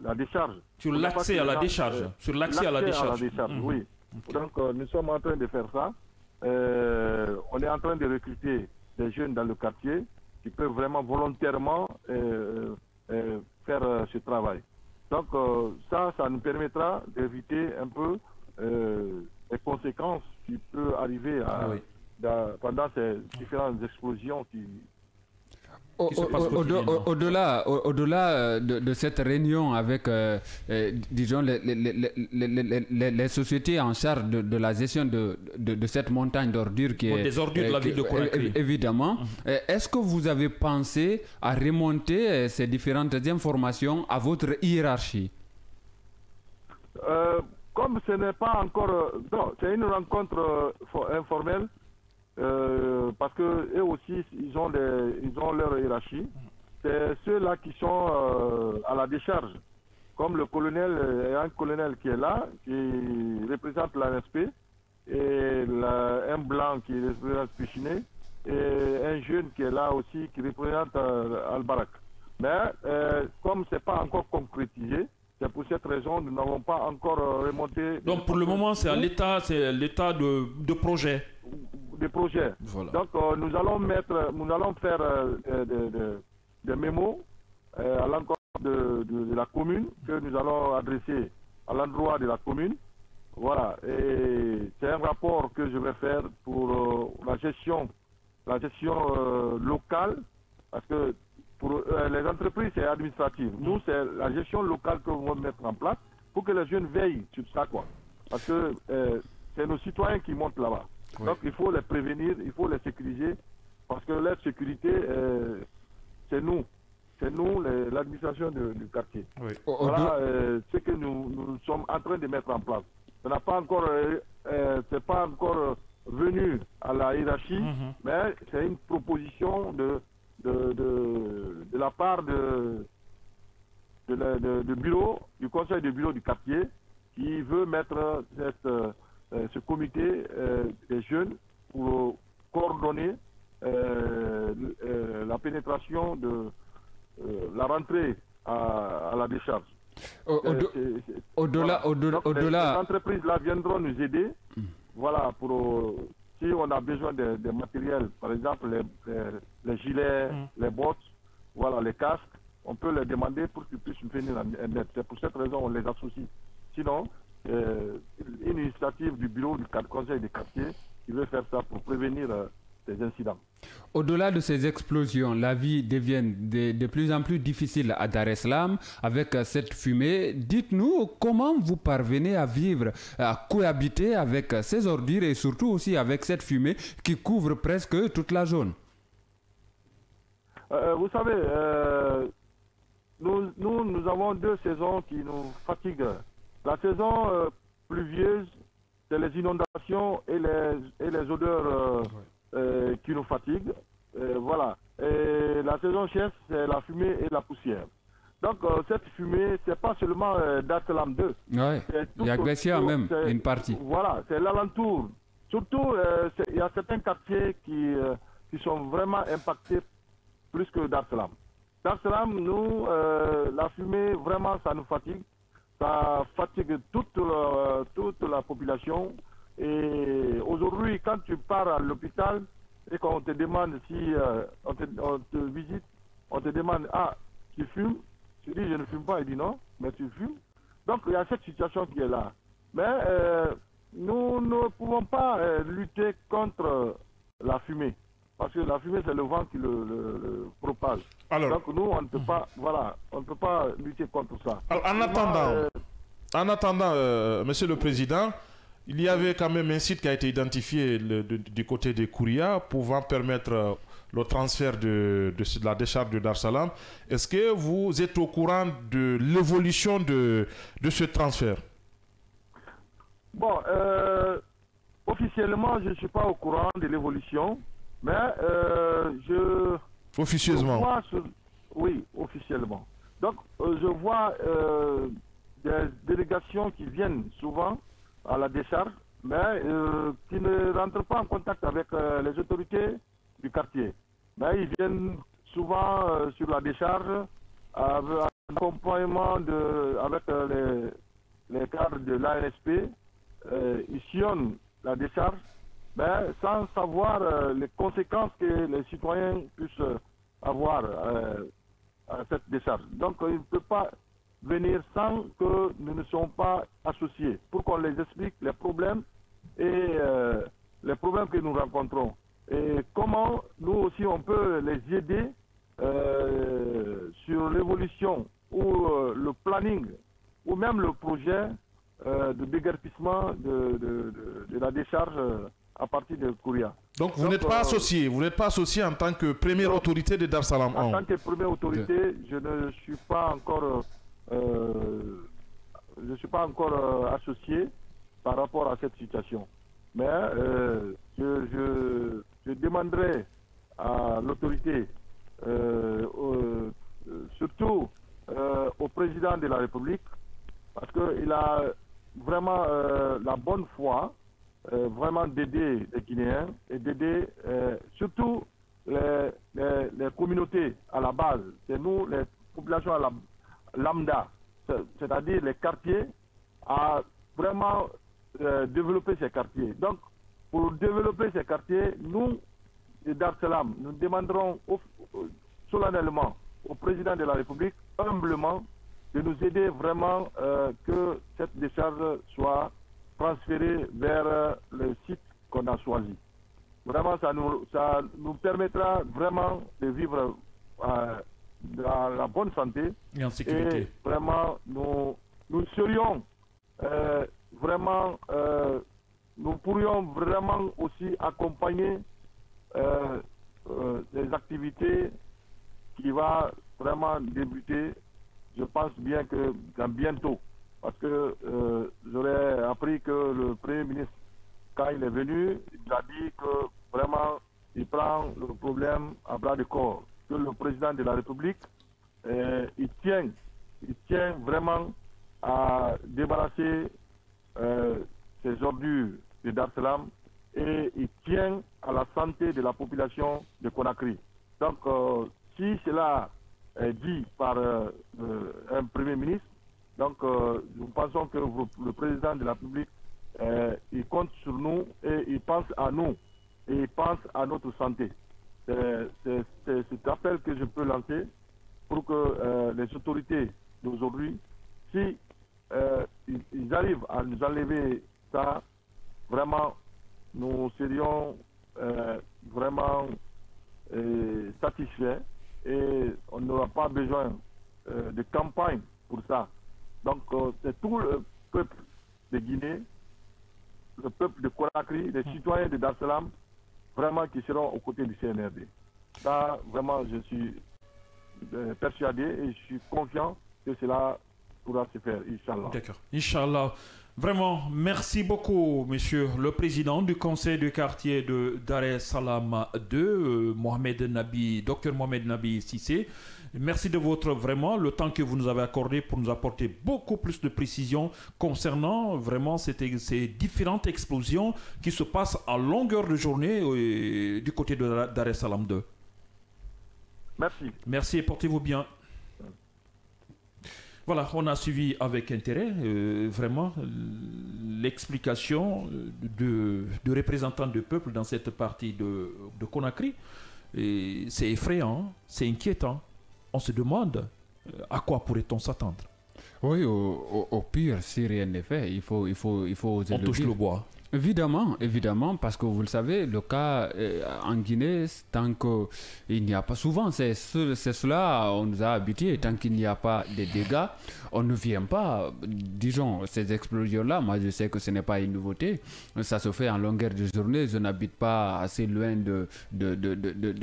la décharge. Sur l'accès à la décharge. Sur l'accès à la décharge. Oui. Donc nous sommes en train de faire ça. On est en train de recruter des jeunes dans le quartier qui peuvent vraiment volontairement faire ce travail. Donc ça nous permettra d'éviter un peu les conséquences qui peuvent arriver pendant ces différentes explosions qui Au-delà de cette réunion avec, disons, les sociétés en charge de la gestion de cette montagne d'ordures qui est... Des ordures de la ville de Conakry. Évidemment. Est-ce que vous avez pensé à remonter ces différentes informations à votre hiérarchie? Comme ce n'est pas encore... Non, c'est une rencontre informelle. Parce que eux aussi ils ont leur hiérarchie. C'est ceux-là qui sont à la décharge, comme le colonel, et un colonel qui est là, qui représente l'ANSP, et un blanc qui représente Pichiné, et un jeune qui est là aussi qui représente Al-Barak. Mais comme ce n'est pas encore concrétisé, c'est pour cette raison que nous n'avons pas encore remonté. Donc pour le moment c'est l'état de projet. Des projets. Voilà. Donc nous allons faire des mémos à l'encontre de la commune que nous allons adresser à l'endroit de la commune. Voilà. Et c'est un rapport que je vais faire pour la gestion locale, parce que pour les entreprises c'est administratif. Nous c'est la gestion locale que nous allons mettre en place pour que les jeunes veillent sur ça, quoi. Parce que c'est nos citoyens qui montent là-bas. Oui. Donc il faut les prévenir, il faut les sécuriser, parce que leur sécurité, c'est nous l'administration du quartier. Oui. Voilà ce que nous sommes en train de mettre en place. Ça n'a pas encore, c'est pas encore venu à la hiérarchie, mais c'est une proposition de la part du bureau, du conseil de bureau du quartier, qui veut mettre ce comité des jeunes pour coordonner la pénétration de la rentrée à la décharge. Au-delà... Les entreprises là viendront nous aider. Voilà, si on a besoin de matériel, par exemple les gilets, les bottes, voilà, les casques, on peut les demander pour qu'ils puissent venir en aide. C'est pour cette raison qu'on les associe. Sinon, une initiative du bureau du conseil des quartiers qui veut faire ça pour prévenir des incidents. Au-delà de ces explosions, la vie devient de plus en plus difficile à Dar es Salaam avec cette fumée. Dites-nous comment vous parvenez à vivre, à cohabiter avec ces ordures et surtout aussi avec cette fumée qui couvre presque toute la zone. Vous savez, nous avons deux saisons qui nous fatiguent. La saison pluvieuse, c'est les inondations et les odeurs qui nous fatiguent. Voilà. Et la saison chef, c'est la fumée et la poussière. Donc cette fumée, c'est pas seulement Dar es Salaam 2. Oui, il y a Gbessia même, une partie. Voilà, c'est l'alentour. Surtout, il y a certains quartiers qui sont vraiment impactés plus que Dar es Salaam. Dar es Salaam, nous, la fumée, vraiment, ça nous fatigue. Ça fatigue toute la population. Et aujourd'hui, quand tu pars à l'hôpital et qu'on te demande si on te visite, on te demande, ah, tu fumes? Tu dis, je ne fume pas. Il dit non, mais tu fumes. Donc, il y a cette situation qui est là. Mais nous ne pouvons pas lutter contre la fumée. Parce que la fumée, c'est le vent qui le propage. Alors, donc, nous, on ne peut pas, voilà, on ne peut pas lutter contre ça. Alors, en attendant, Monsieur le Président, il y avait quand même un site qui a été identifié du côté de Kouria, pouvant permettre le transfert de la décharge de Dar Salam. Est-ce que vous êtes au courant de l'évolution de ce transfert? Bon, officiellement, je ne suis pas au courant de l'évolution, mais officieusement. Oui, officiellement. Donc, je vois des délégations qui viennent souvent à la décharge, mais qui ne rentrent pas en contact avec les autorités du quartier. Mais ils viennent souvent sur la décharge avec un accompagnement avec les cadres de l'ANSP. Ils sillonnent la décharge, mais sans savoir les conséquences que les citoyens puissent avoir à cette décharge. Donc, ils ne peuvent pas venir sans que nous ne soyons pas associés, pour qu'on les explique les problèmes et les problèmes que nous rencontrons. Et comment nous aussi on peut les aider sur l'évolution ou le planning ou même le projet de déguerpissement de la décharge à partir de Kouria. Donc vous n'êtes pas associé, vous n'êtes pas associé en tant que première autorité de Dar Salam 1. En tant que première autorité, je ne suis pas encore associé par rapport à cette situation. Mais je demanderai à l'autorité, surtout au président de la République, parce qu'il a vraiment la bonne foi, vraiment d'aider les Guinéens et d'aider surtout les communautés à la base. C'est nous, les populations à la lambda, c'est-à-dire les quartiers, à vraiment développer ces quartiers. Donc, pour développer ces quartiers, nous, Dar Salam, nous demanderons solennellement au président de la République, humblement, de nous aider vraiment que cette décharge soit transférée vers le site qu'on a choisi. Vraiment, ça nous permettra vraiment de vivre dans la bonne santé et en sécurité. Et vraiment, nous serions vraiment, nous pourrions vraiment aussi accompagner les activités qui vont vraiment débuter, je pense bien que bientôt. Parce que j'aurais appris que le Premier ministre, quand il est venu, il a dit que vraiment, il prend le problème à bras de corps. Que le président de la République, il tient vraiment à débarrasser ces ordures de Dar Salam et il tient à la santé de la population de Conakry. Donc, si cela est dit par un Premier ministre, donc nous pensons que le président de la République, il compte sur nous et il pense à nous et il pense à notre santé. C'est cet appel que je peux lancer pour que les autorités d'aujourd'hui, si ils arrivent à nous enlever ça, vraiment, nous serions vraiment satisfaits et on n'aura pas besoin de campagne pour ça. Donc, c'est tout le peuple de Guinée, le peuple de Conakry, les citoyens de Dar Salam, vraiment qui seront aux côtés du CNRD. Ça, vraiment, je suis persuadé et je suis confiant que cela pourra se faire, Inch'Allah. D'accord. Inch'Allah. Vraiment, merci beaucoup, monsieur le président du conseil de quartier de Dar es Salam 2, Dr Mohamed Nabi Cissé. Merci de vraiment le temps que vous nous avez accordé pour nous apporter beaucoup plus de précision concernant vraiment ces différentes explosions qui se passent à longueur de journée du côté de Dar es Salam 2. Merci. Merci et portez-vous bien. Voilà, on a suivi avec intérêt vraiment l'explication de représentants du peuple dans cette partie de Conakry. C'est effrayant, c'est inquiétant. On se demande à quoi pourrait-on s'attendre. Oui, au pire, si rien n'est fait, il faut oser on touche le bois. Évidemment, parce que vous le savez, le cas en Guinée, tant qu'il n'y a pas, souvent c'est cela, on nous a habitués, tant qu'il n'y a pas de dégâts, on ne vient pas, disons, ces explosions-là, moi je sais que ce n'est pas une nouveauté, ça se fait en longueur de journée, je n'habite pas assez loin de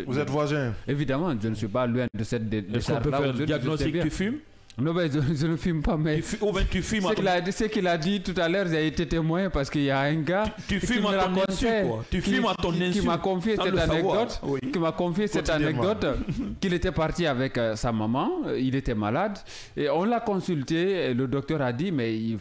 Vous êtes voisin? Évidemment, je ne suis pas loin de cette... Est-ce qu'on peut faire le diagnostic, tu fumes? Non, mais je ne fume pas, mais tu fumes ce qu'il a dit tout à l'heure, j'ai été témoin parce qu'il y a un gars tu fumes à ton insu, quoi. Tu fumes à ton insu. Qui m'a confié cette anecdote, qui m'a confié cette anecdote, qu'il était parti avec sa maman, il était malade, et on l'a consulté, et le docteur a dit, mais il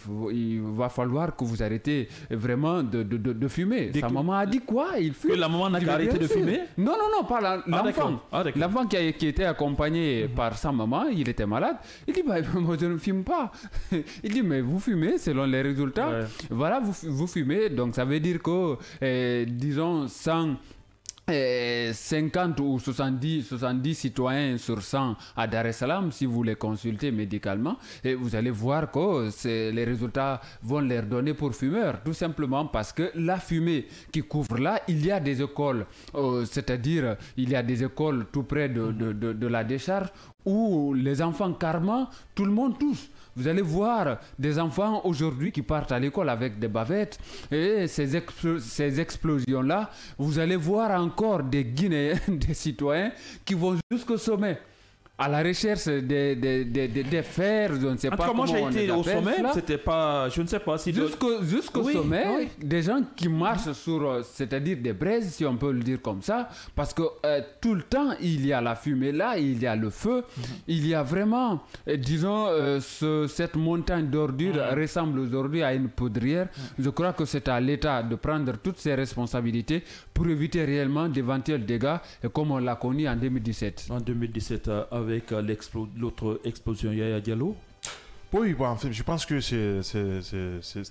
va falloir que vous arrêtez vraiment de fumer. Sa maman a dit quoi? Il fume. Que la maman n'a qu'à arrêter de fumer? Non, pas l'enfant. L'enfant qui était accompagné par sa maman, il était malade. Il dit, bah, moi je ne fume pas. Il dit, mais vous fumez selon les résultats. Ouais. Voilà, vous fumez. Donc ça veut dire que, disons, 50 ou 70 citoyens sur 100 à Dar es Salaam, si vous les consultez médicalement, et vous allez voir que les résultats vont leur donner pour fumeurs, tout simplement parce que la fumée qui couvre là, il y a des écoles, c'est-à-dire il y a des écoles tout près de la décharge où les enfants carrément, tout le monde tousse. Vous allez voir des enfants aujourd'hui qui partent à l'école avec des bavettes et ces explosions-là, vous allez voir encore des Guinéens, des citoyens qui vont jusqu'au sommet. À la recherche des fers, je ne sais pas comment on les appelle. Moi j'ai été au sommet, c'était pas, je ne sais pas si... Jusqu'au sommet, des gens qui marchent sur, c'est-à-dire des braises, si on peut le dire comme ça, parce que tout le temps, il y a la fumée là, il y a le feu, il y a vraiment, disons, cette montagne d'ordures ressemble aujourd'hui à une poudrière. Je crois que c'est à l'État de prendre toutes ses responsabilités pour éviter réellement d'éventuels dégâts, comme on l'a connu en 2017. En 2017, avec l'autre explosion Yaya Diallo? Oui, bon, en fait, je pense que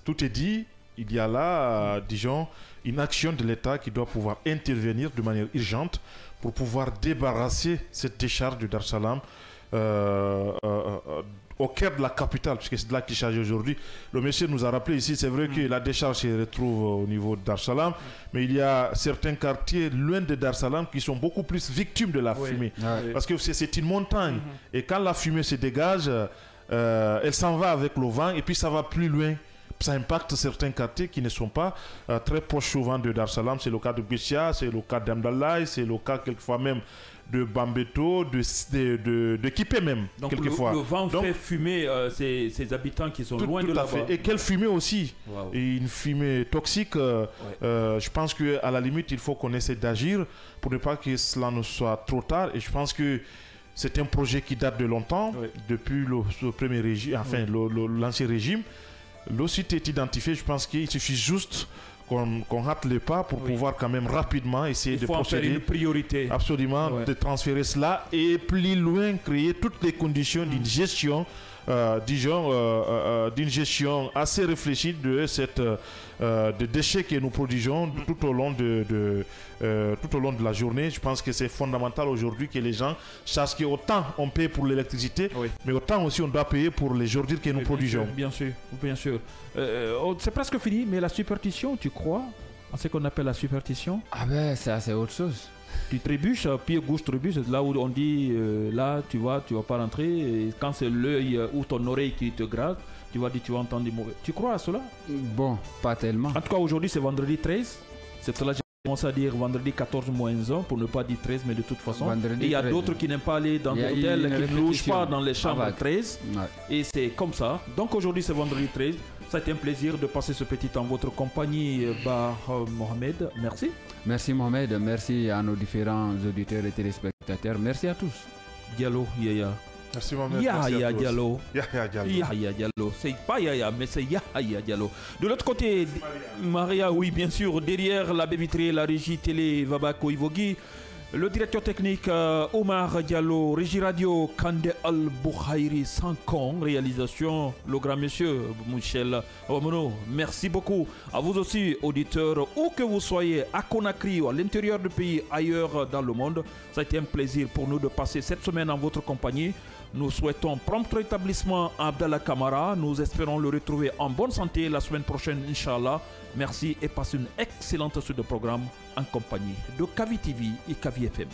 tout est dit. Il y a là, disons, une action de l'État qui doit pouvoir intervenir de manière urgente pour pouvoir débarrasser cette décharge de Dar es Salaam au cœur de la capitale, puisque c'est de là qu'il s'agit aujourd'hui. Le monsieur nous a rappelé ici, c'est vrai que la décharge se retrouve au niveau de Dar es Salaam, mais il y a certains quartiers loin de Dar es Salaam qui sont beaucoup plus victimes de la fumée. Parce que c'est une montagne. Et quand la fumée se dégage, elle s'en va avec le vent et puis ça va plus loin. Ça impacte certains quartiers qui ne sont pas très proches souvent de Dar es Salaam. C'est le cas de Bessia, c'est le cas d'Amdalaï, c'est le cas quelquefois même de Bambeto, de Kipé même. Donc quelquefois. Le vent fait fumer ces habitants qui sont loin de là-bas. Et quelle fumée aussi. Et une fumée toxique. Je pense qu'à la limite, il faut qu'on essaie d'agir pour ne pas que cela ne soit trop tard. Et je pense que c'est un projet qui date de longtemps, depuis le premier régime, enfin l'ancien régime. Le site est identifié, je pense qu'il suffit juste qu'on rate les pas pour pouvoir quand même rapidement essayer de procéder. Il faut en faire une priorité. Absolument, de transférer cela et plus loin créer toutes les conditions d'une gestion, d'une gestion assez réfléchie de des déchets que nous produisons tout au long de la journée. Je pense que c'est fondamental aujourd'hui que les gens sachent qu'autant on paye pour l'électricité, mais autant aussi on doit payer pour les ordures que nous produisons. Bien sûr, bien sûr. C'est presque fini, mais la superstition, tu crois à ce qu'on appelle la superstition? Ah ben, c'est autre chose. Tu trébuches, pied gauche trébuche, là où on dit, là tu vas pas rentrer, et quand c'est l'œil ou ton oreille qui te gratte, tu vas dire, tu vas entendre des mauvais. Tu crois à cela? Bon, pas tellement. En tout cas, aujourd'hui, c'est vendredi 13. C'est cela que j'ai commencé à dire vendredi 14 moins 1, pour ne pas dire 13, mais de toute façon. Vendredi et il y a d'autres qui n'aiment pas aller dans des hôtels, qui ne logent pas dans les chambres 13. Et c'est comme ça. Donc aujourd'hui, c'est vendredi 13. Ça a été un plaisir de passer ce petit temps en votre compagnie, Mohamed. Merci. Merci Mohamed, merci à nos différents auditeurs et téléspectateurs. Merci à tous. Diallo, Yaya. Merci Mohamed. Yaya Diallo. Yaya Diallo. C'est pas Yaya, mais c'est Yaya Diallo. De l'autre côté, Maria, oui, bien sûr, derrière la baie vitrée, la régie télé Vabako Ivogi. Le directeur technique Omar Diallo, Régie Radio Kande Al-Bouhairi Sankon, réalisation le grand monsieur Michel Omono. Merci beaucoup à vous aussi, auditeurs, où que vous soyez, à Conakry ou à l'intérieur du pays, ailleurs dans le monde. Ça a été un plaisir pour nous de passer cette semaine en votre compagnie. Nous souhaitons prompt rétablissement à Abdallah Kamara. Nous espérons le retrouver en bonne santé la semaine prochaine, Inch'Allah. Merci et passez une excellente suite de programme en compagnie de Kavi TV et Kavi FM.